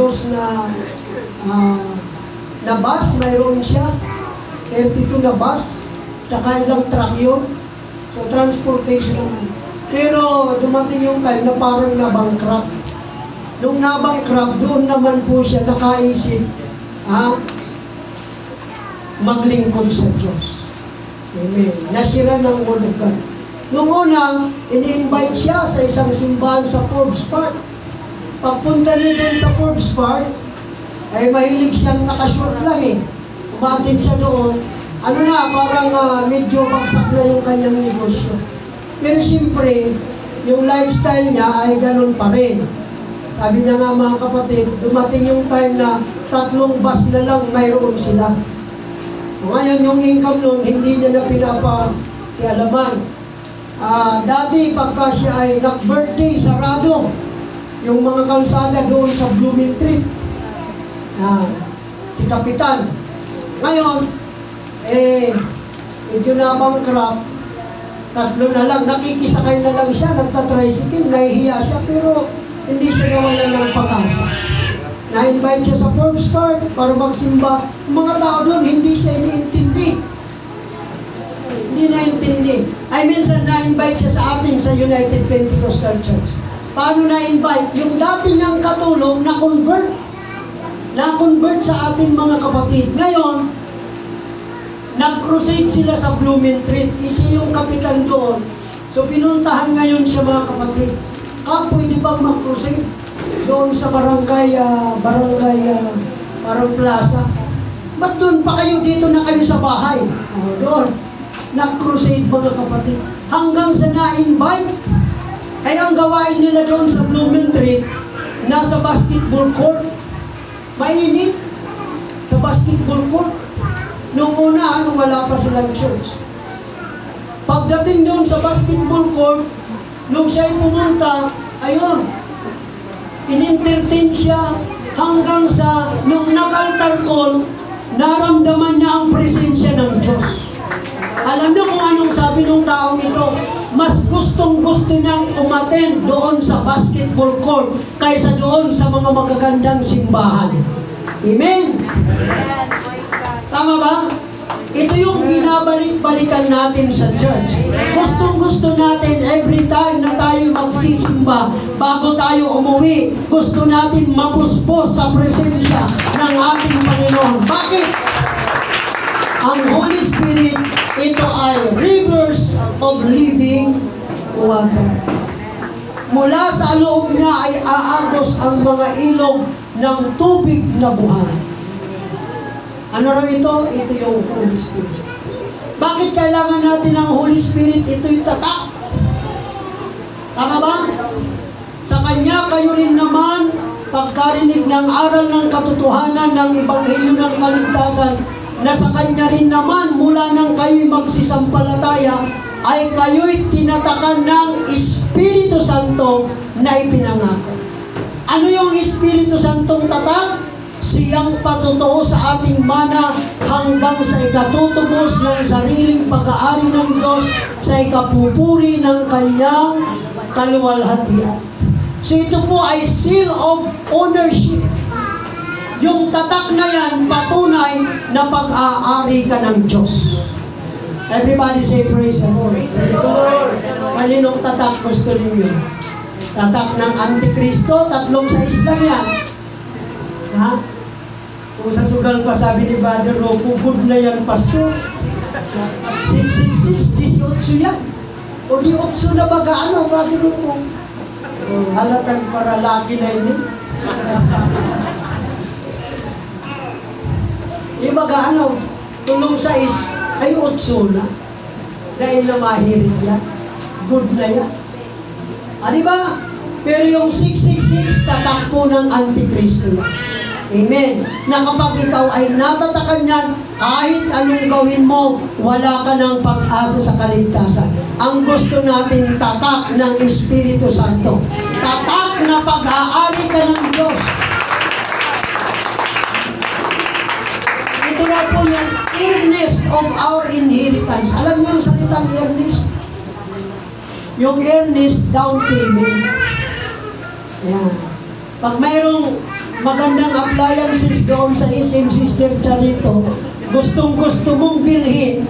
na bus, mayroon siya. 32 na bus. Tsaka ilang truck yun. So, transportation naman. Pero, dumating yung time na parang nabankrupt. Nung nabankrupt, doon naman po siya nakaisip, maglingkod sa Diyos. Amen. Nasira ng Word of God. Nung una, ini-invite siya sa isang simbahan sa Forbes Park. Pagpunta niya doon sa Forbes Park, ay mahilig siyang nakashort lang eh. Umatin siya doon. Ano na, parang medyo bagsak na yung kanyang negosyo. Pero siyempre, yung lifestyle niya ay ganun pa rin. Sabi na nga mga kapatid, dumating yung time na 3 bus na lang mayroon sila. Ngayon, yung income nun, hindi niya na pinapakialaman. Dati, pagka siya ay nag-birthday, sarado yung mga kalsada doon sa Blooming Street. Si Kapitan. Ngayon, medyo na-bankrupt, 3 na lang, nakikisakay na lang siya, nagtatricycle, nahihiya siya, pero hindi siya nawalan ng pag-asa. Na-invite siya sa Forbes Park para magsimba. Mga tao doon, hindi siya iniintindi. Hindi naintindi. Ay minsan na-invite siya sa atin sa United Pentecostal Church. Paano na-invite? Yung dati niyang katulong na-convert. Na-convert sa ating mga kapatid. Ngayon, nag-crusade sila sa Blooming Street. Isa yung kapitan doon. So pinuntahan ngayon siya mga kapatid. Pwede bang mag-crusade doon sa barangay parang plaza? Ba't doon pa kayo dito na kayo sa bahay? Doon. Nag-crusade mga kapatid. Hanggang sa na-invite, ay ang gawain nila doon sa Blooming Street, nasa basketball court. Mainit sa basketball court. Nung una, wala pa silang church. Pagdating doon sa basketball court, nung siya'y pumunta, ayun, in-entertain siya hanggang sa nung nag-altar call, naramdaman niya ang presensya ng Diyos. Alam niyo kung anong sabi ng taong ito? Mas gustong-gusto niyang umattend doon sa basketball court kaysa doon sa mga magagandang simbahan. Amen? Tama ba? Ito yung binabalik-balikan natin sa church. Gustong-gusto natin every time na tayo magsisimba, bago tayo umuwi, gusto natin mapuspos sa presensya ng ating Panginoon. Bakit? Ang Holy Spirit, ito ay rivers of living water. Mula sa loob niya ay aagos ang mga ilog ng tubig na buhay. Ano raw ito? Ito yung Holy Spirit. Bakit kailangan natin ng Holy Spirit? Ito yung tatak. Tama ba? Sa Kanya kayo rin naman, pagkarinig ng aral ng katotohanan ng Ebanghelyo ng Kaligtasan, na sa Kanya rin naman, mula nang kayo'y magsisampalataya, ay kayo'y tinatakan ng Espiritu Santo na ipinangako. Ano yung Espiritu Santong tatak? Siyang patutuo sa ating mana hanggang sa ikatutubos ng sariling pag-aari ng Diyos sa ikapupuri ng Kanyang kaluwalhatian. So ito po ay seal of ownership. Yung tatak na yan, patunay na pag-aari ka ng Diyos. Everybody say praise the Lord. Kaninong tatak gusto ninyo? Tatak ng Antikristo, 3 sa Islam yan. Ha? Kung sa sugal pa sabi ni Brother Rocco, good na yan, Pastor. 666, 18 yan. O di 8 na baga, ano, Brother Rocco? Halatang para laki na ini. Baga, ano, tulong sa ay 8 na. Dahil na mahirig yan. Good na yan. Diba? Pero yung 666, tatakpo ng Antikristo yan. Amen. Na kapag ikaw ay natatakan yan, kahit anong gawin mo, wala ka ng pag-asa sa kaligtasan. Ang gusto natin, tatak ng Espiritu Santo. Tatak na pag-aari ka ng Diyos. Ito na po yung earnest of our inheritance. Alam niyo yung salitang earnest? Yung earnest down payment. Ayan. Pag mayroong magandang appliances doon sa SM Sister Charito, gustong-gusto mong bilhin,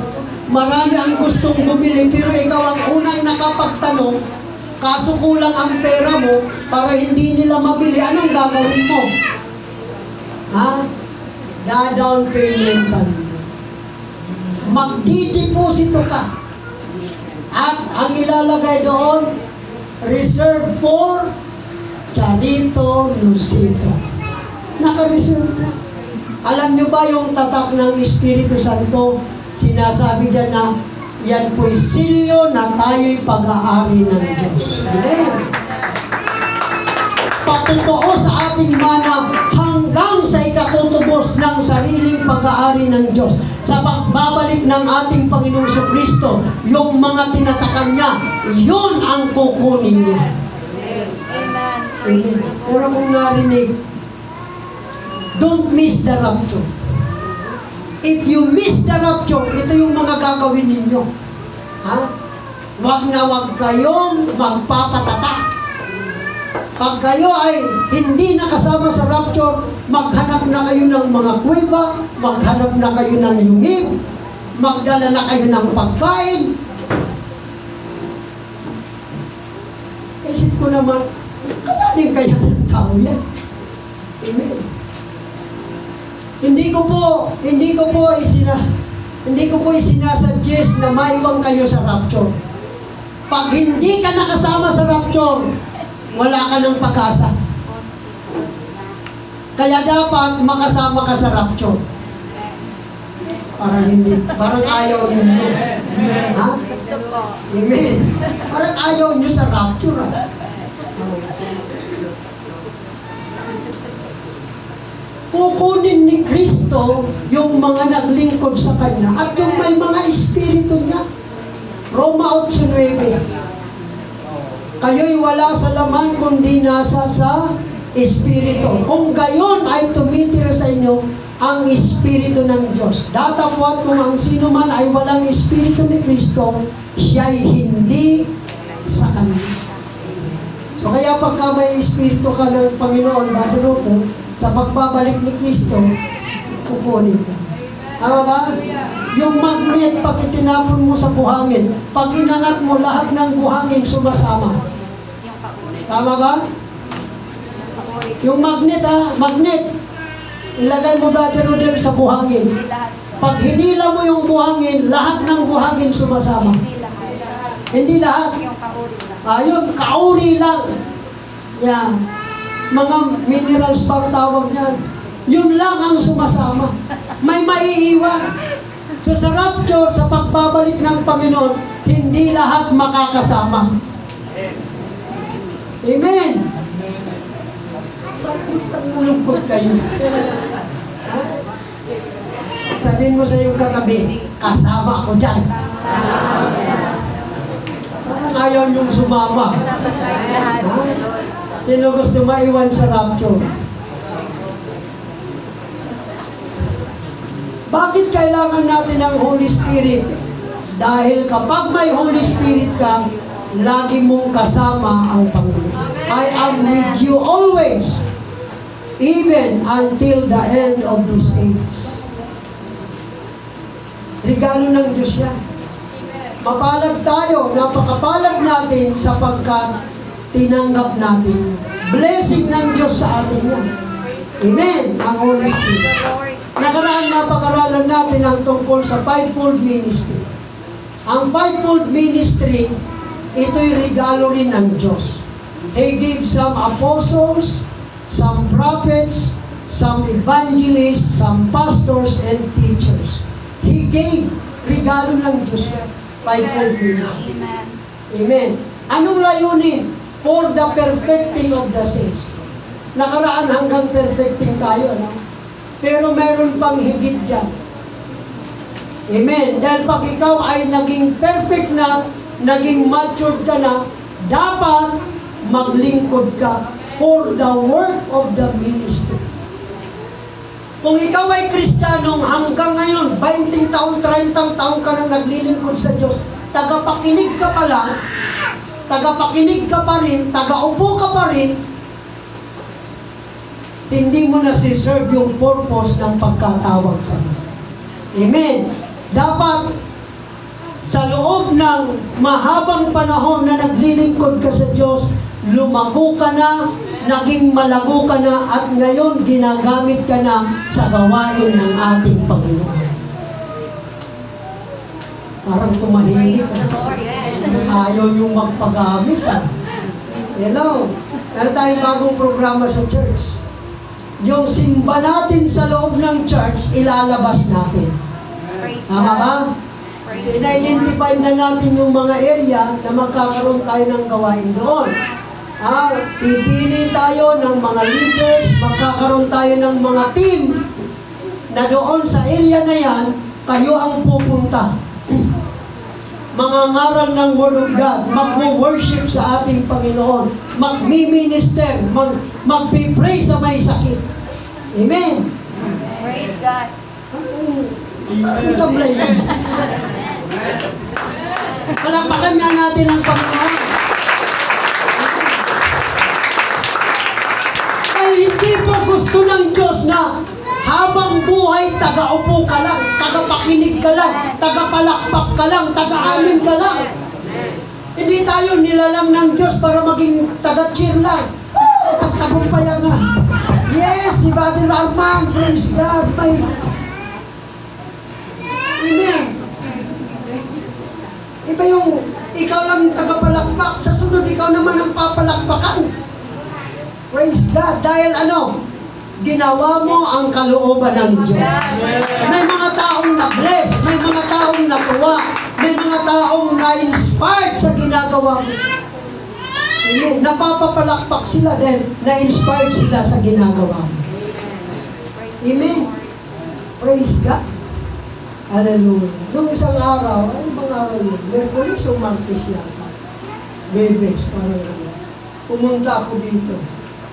marami ang gustong bumili, pero ikaw ang unang nakapagtanong, kaso kulang ang pera mo para hindi nila mabili, anong gagawin mo? Ha? Da-down paymentan. Magdideposito ka. At ang ilalagay doon, reserve for Charito Lucito. Naka-reserve na. Alam nyo ba yung tatak ng Espiritu Santo? Sinasabi dyan na yan po'y silyo na tayo'y pag-aari ng Diyos. Amen. Patutuo sa ating mana hanggang sa ikatutubos ng sariling pag-aari ng Diyos. Sa pagbabalik ng ating Panginoong Kristo, yung mga tinatakan niya, yun ang kukunin niya. Amen. Pero kung narinig, don't miss the rapture. If you miss the rapture, ito yung mga gagawin ninyo. Ha? Wag na wag kayong magpapatatak. Pag kayo ay hindi nakasama sa rapture, maghanap na kayo ng mga kuweba, maghanap na kayo ng yungib, magdala na kayo ng pagkain. Isip ko naman, kaya din kaya ng tao yan. Amen. Hindi ko po isinasuggest na maiwan kayo sa rapture. Pag hindi ka nakasama sa rapture, wala ka ng pag-asa. Kaya dapat makasama ka sa rapture. Parang ayaw ninyo. Ha? Amen. Parang ayaw nyo sa rapture. Ha? Kukunin ni Kristo yung mga naglingkod sa Kanya at yung may mga espiritu niya. Roma 8:9. Kayo'y wala sa laman kundi nasa sa espiritu. Kung gayon ay tumitira sa inyo ang espiritu ng Diyos. Datapwat kung ang sino man ay walang espiritu ni Kristo, siya'y hindi sa Kanya. So kaya pagka may espiritu ka ng Panginoon, Brother Rocco, sa pagbabalik ni Kristo, kukunin ka. Tama ba? Yung magnet, pag itinapon mo sa buhangin, pag inangat mo, lahat ng buhangin sumasama. Tama ba? Yung magnet, magnet. Ilagay mo, Brother Rodel, sa buhangin. Pag hinila mo yung buhangin, lahat ng buhangin sumasama. Hindi lahat. Yung kauri lang. Yan. Mga minerals pang tawag niyan. Yun lang ang sumasama. may maiiwan. So sa rapture, sa pagbabalik ng Panginoon, hindi lahat makakasama. Amen. Bakit nalungkot kayo? Ha? Sabihin mo sa iyong katabi, kasama ako dyan. Parang ayaw niyong sumama. Ha? Sino gusto maiwan sa rapture? Bakit kailangan natin ng Holy Spirit? Dahil kapag may Holy Spirit ka, lagi mong kasama ang Panginoon. I am with you always, even until the end of this age. Regalo ng Diyos yan. Mapalad tayo, napakapalad natin sapagkat tinanggap natin yan. Blessing ng Diyos sa atin yan. Amen, ang Holy Spirit. Nakaraan napag-aralan natin ang tungkol sa fivefold ministry. Ang fivefold ministry, ito'y regalo rin ng Diyos. He gave some apostles, some prophets, some evangelists, some pastors, and teachers. He gave regalo ng Diyos. Fivefold ministry. Amen. Anong layunin? For the perfecting of the saints. Nakaraan hanggang perfecting tayo, no? Pero meron pang higit dyan. Amen. Dahil pag ikaw ay naging perfect na, naging matured ka na, dapat maglingkod ka for the work of the ministry. Kung ikaw ay Kristiyanong hanggang ngayon, 20 taon, 30 taon ka nang naglilingkod sa Diyos, tagapakinig ka pa lang, tagapakinig ka pa rin, tagaupo ka pa rin, hindi mo na si-serve yung purpose ng pagkatawag sa iyo. Amen. Dapat sa loob ng mahabang panahon na naglilingkod ka sa Diyos, lumago ka na, naging malago ka na, at ngayon ginagamit ka na sa gawain ng ating Panginoon. Parang tumahimik ka. Ayaw niyong magpagamit ka. Hello. Meron tayong bagong programa sa church. Yung simba natin sa loob ng church, ilalabas natin. Tama ba? So, ina-identify na natin yung mga area na magkakaroon tayo ng gawain doon. Pipili tayo ng mga leaders, magkakaroon tayo ng mga team na doon sa area na yan, kayo ang pupunta. Mangangaral ng Word of God, mag-worship sa ating Panginoon, mag-minister, mag-pray sa may sakit. Amen. Praise God. Ang tablay na. Palakpakan nga natin ang Panginoon. Dahil hindi po gusto ng Diyos na habang buhay, taga-upo ka lang, taga-pakinig ka lang, taga-palakpak ka lang, taga-amin ka lang. Hindi tayo nilalang ng Diyos para maging taga-cheer lang. Tagtagumpayan nga. Yes, si Brother Arman, praise God, may... Amen. Iba yung ikaw lang taga-palakpak, sa sunod ikaw naman ang papalakpakan. Praise God, dahil ano? Ginawa mo ang kalooban ng Diyos. May mga taong na-bless, may mga taong natuwa, may mga taong na-inspired sa ginagawa mo. Amen. Napapapalakpak sila dahil na-inspired sila sa ginagawa mo. Amen. Praise God. Hallelujah. Noong isang araw, ano bang araw yun? Merkulis o Martes yata? Bebes, parang ano. Pumunta ako dito.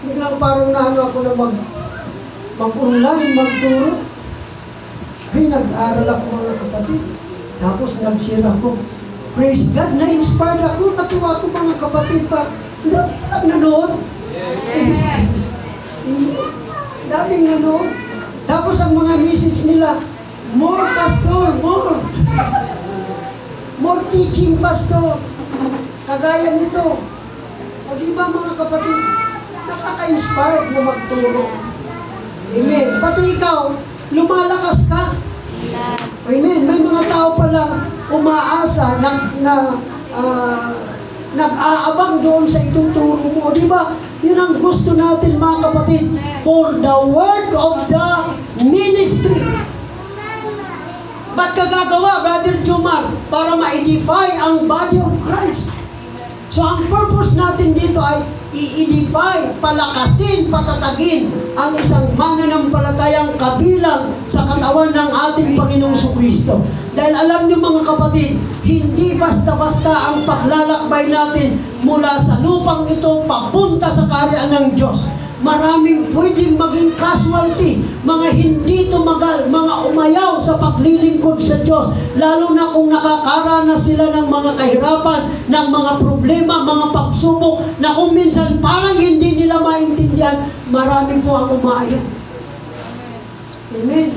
Biglang parang naano ako na mag-online, magturo. Ay, nag-aral ako mga kapatid. Tapos nag-share ako. Praise God, na-inspired ako. Natuwa ko mga kapatid pa. Dami ka lang nanood. Praise God. Daming nanood. Tapos ang mga message nila, more pastor, more. More teaching pastor. Kagaya nito. O diba mga kapatid, nakaka-inspired na magturo. Amen. Pati ikaw, lumalakas ka. Amen. May mga tao pala umaasa, nag-aabang doon sa ituturo mo. Di ba? Yun ang gusto natin mga kapatid. For the work of the ministry. Ba't ka gagawa, Brother Jomar? Para ma-edify ang body of Christ. So ang purpose natin dito ay i-edify, palakasin, patatagin ang isang mananampalatayang kabilang sa katawan ng ating Panginoong Kristo. Dahil alam niyo mga kapatid, hindi basta-basta ang paglalakbay natin mula sa lupang ito papunta sa kaharian ng Diyos. Maraming pwedeng maging casualty, mga hindi tumagal, mga umayaw sa paglilingkod sa Diyos, lalo na kung nakakaranas sila ng mga kahirapan, ng mga problema, mga pagsubok, na kung minsan parang hindi nila maintindihan, marami po ang umaayaw. Amen?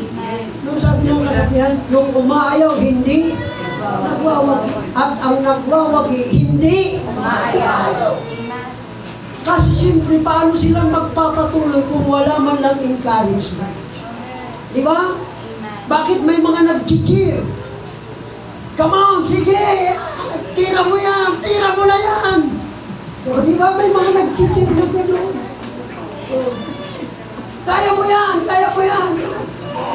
Nung sabi ng kasabihan, yung umaayaw, hindi nagwawagi. At ang nagwawagi, hindi umaayaw. Kasi siyempre, paano silang magpapatuloy kung wala man lang encouragement? Di ba? Bakit may mga nag-cheer? Come on, sige! Tira mo yan! Tira mo na yan! O, di ba? May mga nag-cheer na gano'n. Kaya mo yan! Kaya mo yan!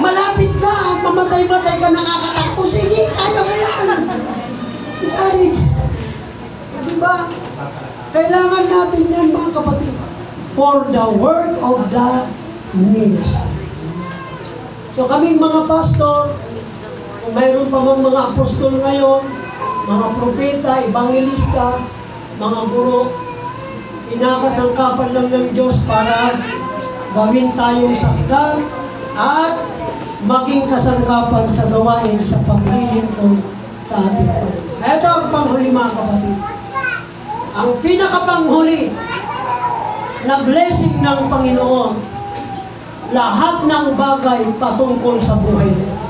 Malapit ka! Mamatay-matay ka, nakakatakbo. Sige, kaya mo yan! Encourage. Di ba? Kailangan natin yan mga kapatid for the work of the ministry. So kaming mga pastor, kung mayroon pa mga apostol ngayon, mga propeta, evangelista, mga guro, pinakasangkapan lang ng Diyos para gawin tayong sakdal at maging kasangkapan sa gawain sa paglilingkod sa ating Panginoon. Ito ang panghuli mga kapatid. Ang pinakapanghuli na blessing ng Panginoon, lahat ng bagay patungkol sa buhay na ito.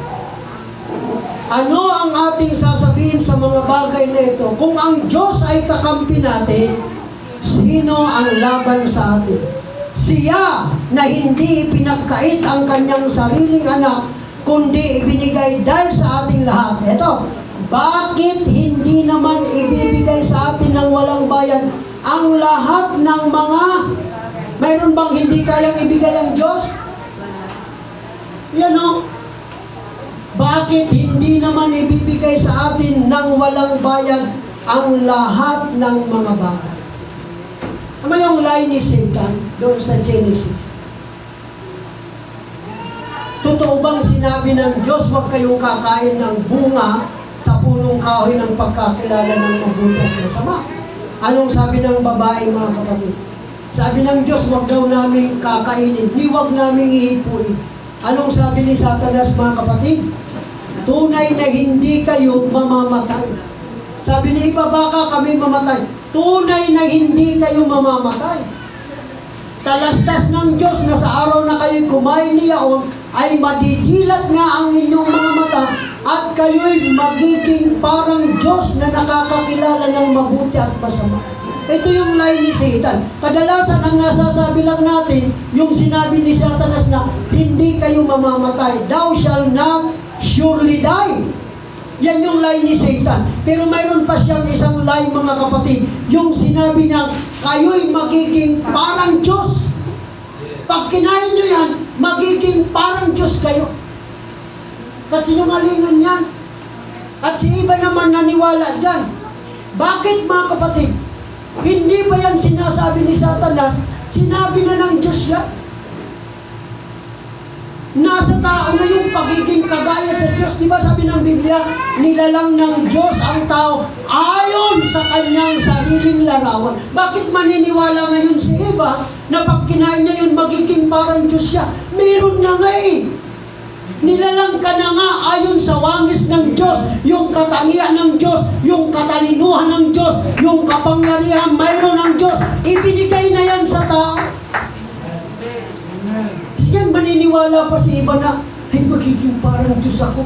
Ano ang ating sasabihin sa mga bagay na ito? Kung ang Diyos ay kakampi natin, sino ang laban sa atin? Siya na hindi ipinagkait ang kanyang sariling anak, kundi ibinigay dahil sa ating lahat. Ito, bakit hindi naman ibibigay sa atin ng walang bayad ang lahat ng mga, mayroon bang hindi kayang ibigay ang Diyos? Yan o. Bakit hindi naman ibibigay sa atin ng walang bayad ang lahat ng mga bagay? Ano yung lie ni Satan doon sa Genesis? Totoo bang sinabi ng Diyos, huwag kayong kakain ng bunga sa punong kahoy ng pagkakilala ng mabuti at masama? Anong sabi ng babae mga kapatid? Sabi ng Diyos, huwag daw namin kakainin, ni huwag namin ihipuin. Anong sabi ni Satanas mga kapatid? Tunay na hindi kayo mamamatay. Sabi ni iba, baka kami mamatay. Tunay na hindi kayo mamamatay. Talastas ng Diyos na sa araw na kayo'y kumain niyaon, ay madidilat nga ang inyong mga mata at kayo'y magiging parang Diyos na nakakakilala ng mabuti at masama. Ito yung lie ni Satan. Kadalasan ang nasasabi lang natin, yung sinabi ni Satanas na, hindi kayo mamamatay. Thou shall not surely die. Yan yung lie ni Satan. Pero mayroon pa siyang isang lie mga kapatid. Yung sinabi niya, kayo'y magiging parang Diyos. Pag kinain nyo yan, magiging parang Diyos kayo. Kasinungalingan yan. At si iba naman naniwala dyan. Bakit mga kapatid? Hindi ba yan sinasabi ni Satanas? Sinabi na ng Diyos yan. Nasa tao na yung pagiging kagaya sa Diyos. Di ba sabi ng Biblia, nilalang ng Diyos ang tao ayon sa kanyang sariling larawan. Bakit maniniwala ngayon si Eva na pag kinain niya yun, magiging parang Diyos siya? Meron na nga eh. Nilalang ka na nga ayon sa wangis ng Diyos, yung katangian ng Diyos, yung katalinuhan ng Diyos, yung kapangyarihan mayroon ng Diyos. Ibinigay na yan sa tao. Yan, maniniwala pa si iba na, ay magiging parang Diyos ako.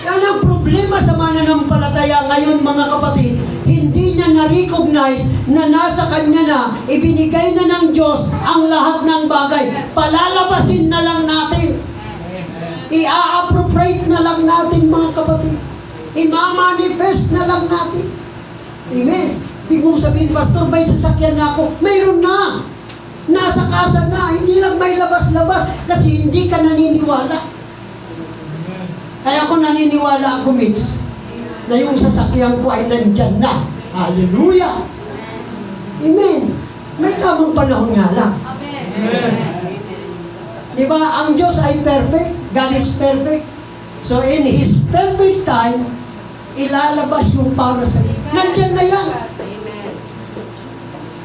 Yan ang problema sa mananampalataya ngayon mga kapatid. Hindi niya na-recognize na nasa kanya na, ibinigay na ng Diyos ang lahat ng bagay. Palalabasin na lang natin. I-appropriate na lang natin mga kapatid. I-manifest na lang natin. Amen. Ibig mong sabihin, Pastor, may sasakyan na ako. Mayroon na. Nasa kasa na. Hindi lang may labas-labas kasi hindi ka naniniwala. Kaya ako naniniwala ako, Mitch, na yung sasakyan ko ay nandyan na. Hallelujah! Amen! May tamang panahon nga lang. Di ba? Ang Diyos ay perfect. God is perfect. So in His perfect time, ilalabas yung para sa iyo. Nandyan na yan.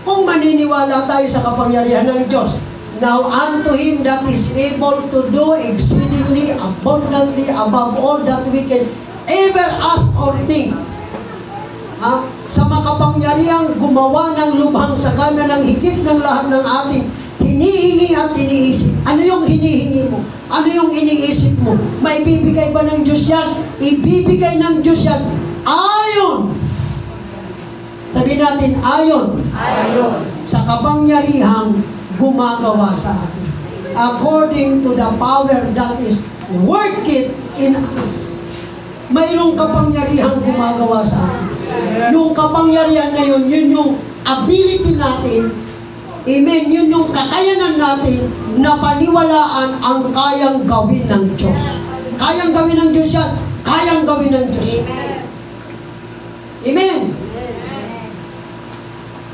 Kung maniniwala tayo sa kapangyarihan ng Diyos, now unto Him that is able to do exceedingly abundantly above all that we can ever ask or think. Sa makapangyarihang gumawa ng lubhang sagana ng higit ng lahat ng ating hinihingi at iniisip. Ano yung hinihingi mo? Ano yung iniisip mo? Maibibigay ba ng Diyos yan? Ibibigay ng Diyos yan ayon. Sabihin natin, ayon. Sa kapangyarihang gumagawa sa atin. According to the power that is working in us. Mayroong kapangyarihang gumagawa sa atin. Yung kapangyarihan na yun, yun yung ability natin. Amen. Yun yung kakayanan natin na paniwalaan ang kayang gawin ng Diyos. Kayang gawin ng Diyos yan. Kayang gawin ng Diyos. Amen.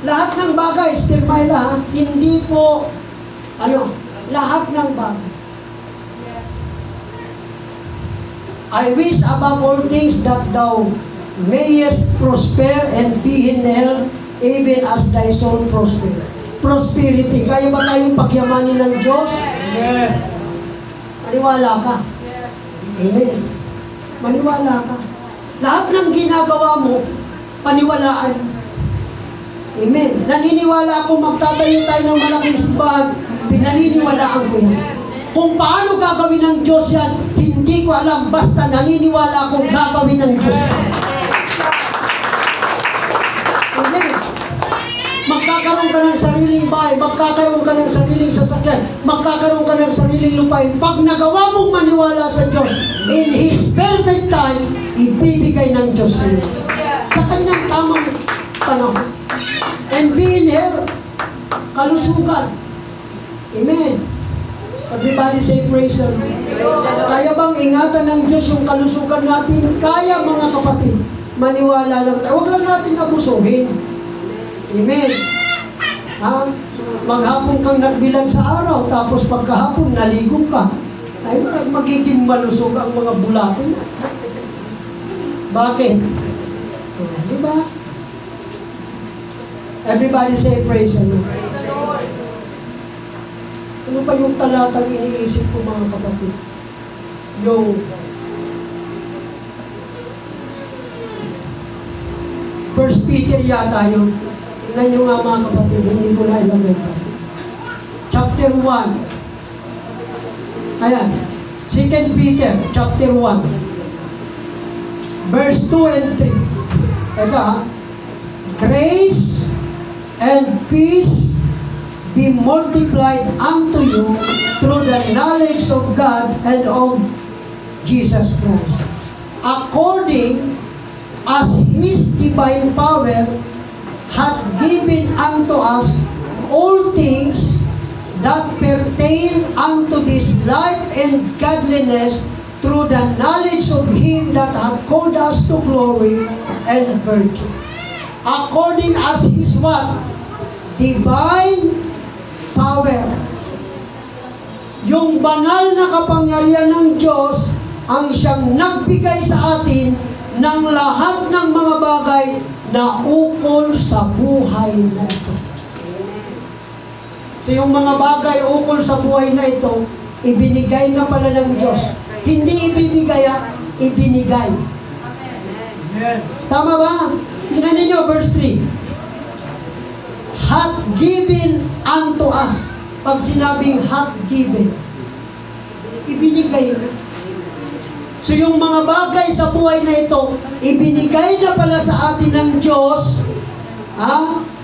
Lahat ng bagay, Sister Myla, hindi po, lahat ng bagay. I wish above all things that thou mayest prosper and be in health, even as thy soul prosper. Prosperity. Kaya ba tayong pagyamanin ng Diyos? Amen. Maniwala ka. Amen. Maniwala ka. Lahat ng ginagawa mo, paniwalaan. Amen. Naniniwala ako magtatayo tayo ng malaking simbahan, pinaniniwalaan ko yan. Kung paano gagawin ng Diyos yan, hindi ko alam, basta naniniwala akong gagawin ng Diyos. Amen. Magkakaroon ka ng sariling bahay, magkakaroon ka ng sariling sasakyan, magkakaroon ka ng sariling lupain. Pag nagawa mong maniwala sa Diyos, in His perfect time, ibibigay ng Diyos sa iyo. Sa kanyang tamang panahon. And be in health, kalusugan. Amen. Everybody say praise the Lord. Kaya bang ingatan ng Diyos yung kalusugan natin? Kaya, mga kapatid. Maniwala lang tayo. Huwag lang natin abusuhin. Amen. Maghapon kang nagbilang sa araw, tapos pagkahapon naligo ka. Ay, magiging malusog ang mga bulatin. Bakit? Di ba? Everybody say praise the Lord. Ano pa yung talatang iniisip ko, mga kapatid? Yung First Peter yata yung, tingnan nyo nga mga kapatid, hindi ko na ilagay pa. Chapter 1. Ayan. 2 Peter, chapter 1. Verse 2 and 3. Ito Grace and peace be multiplied unto you through the knowledge of God and of Jesus Christ, according as His divine power hath given unto us all things that pertain unto this life and godliness, through the knowledge of Him that hath called us to glory and virtue. According as His what? Divine power. Yung banal na kapangyarihan ng Diyos ang siyang nagbigay sa atin ng lahat ng mga bagay na ukol sa buhay na ito. So yung mga bagay ukol sa buhay na ito, ibinigay na pala ng Diyos. Hindi ibibigay, ibinigay. Tama ba? Tingnan ninyo, verse 3. Hath given unto us. Pag sinabing hath given, ibinigay na. So yung mga bagay sa buhay na ito, ibinigay na pala sa atin ng Diyos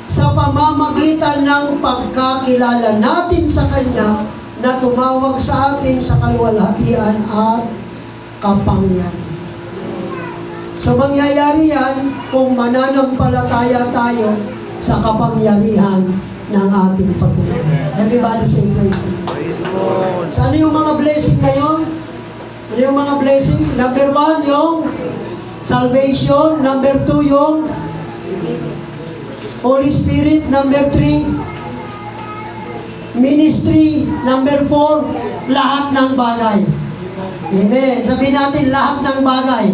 sa pamamagitan ng pagkakilala natin sa Kanya na tumawag sa atin sa kaluwalhatian at kapangyarihan. So mangyayari yan kung mananampalataya tayo sa kapangyarihan ng ating Panginoon. Everybody say praise the Lord. So ano yung mga blessing ngayon? Ano yung mga blessing? Number 1, yung salvation. Number 2, yung Holy Spirit. Number 3, ministry. Number 4, lahat ng bagay. Amen. Sabihin natin, lahat ng bagay.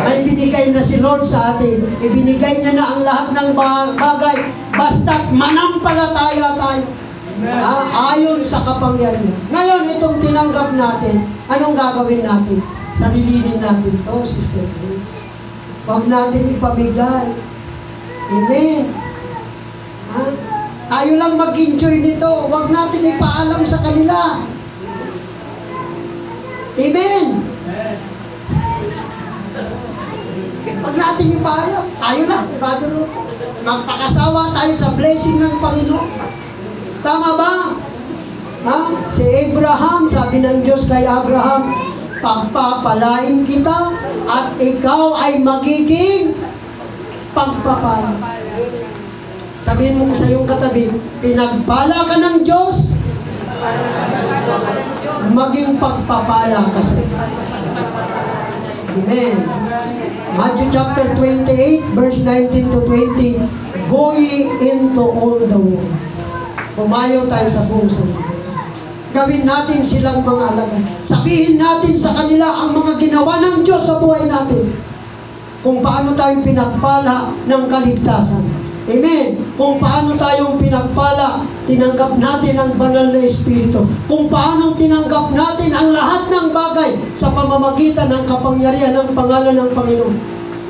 May binigay na si Lord sa atin. Ibinigay niya na ang lahat ng bagay. Basta't manampalataya tayo. Ayon sa kapangyarihan. Ngayon, itong tinanggap natin, anong gagawin natin? Sarilinin natin to, Sister Grace. Huwag natin ipamigay. Amen. Tayo lang mag-enjoy nito. Huwag natin ipaalam sa kanila. Amen. Huwag natin ipaalam. Tayo lang. Magpakasawa tayo sa blessing ng Panginoon. Tama ba? Si Abraham, sabi ng Diyos kay Abraham, pagpapalain kita at ikaw ay magiging pagpapala. Sabihin mo sa iyong katabi, pinagpala ka ng Diyos, maging pagpapala ka sa iyo. Amen. Matthew chapter 28, verse 19 to 20, go ye into all the world. Pumayo tayo sa buong mundo. Gawin natin silang mga alagad. Sabihin natin sa kanila ang mga ginawa ng Diyos sa buhay natin. Kung paano tayong pinagpala ng kaligtasan. Amen. Kung paano tayong pinagpala, tinanggap natin ang banal na Espiritu. Kung paano tinanggap natin ang lahat ng bagay sa pamamagitan ng kapangyarihan ng pangalan ng Panginoon.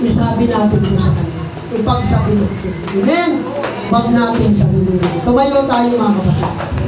Isabi natin ito sa Kanya. Ipagsabi natin. Amen. Huwag natin sabihin. Tumayo tayo mga kapatid.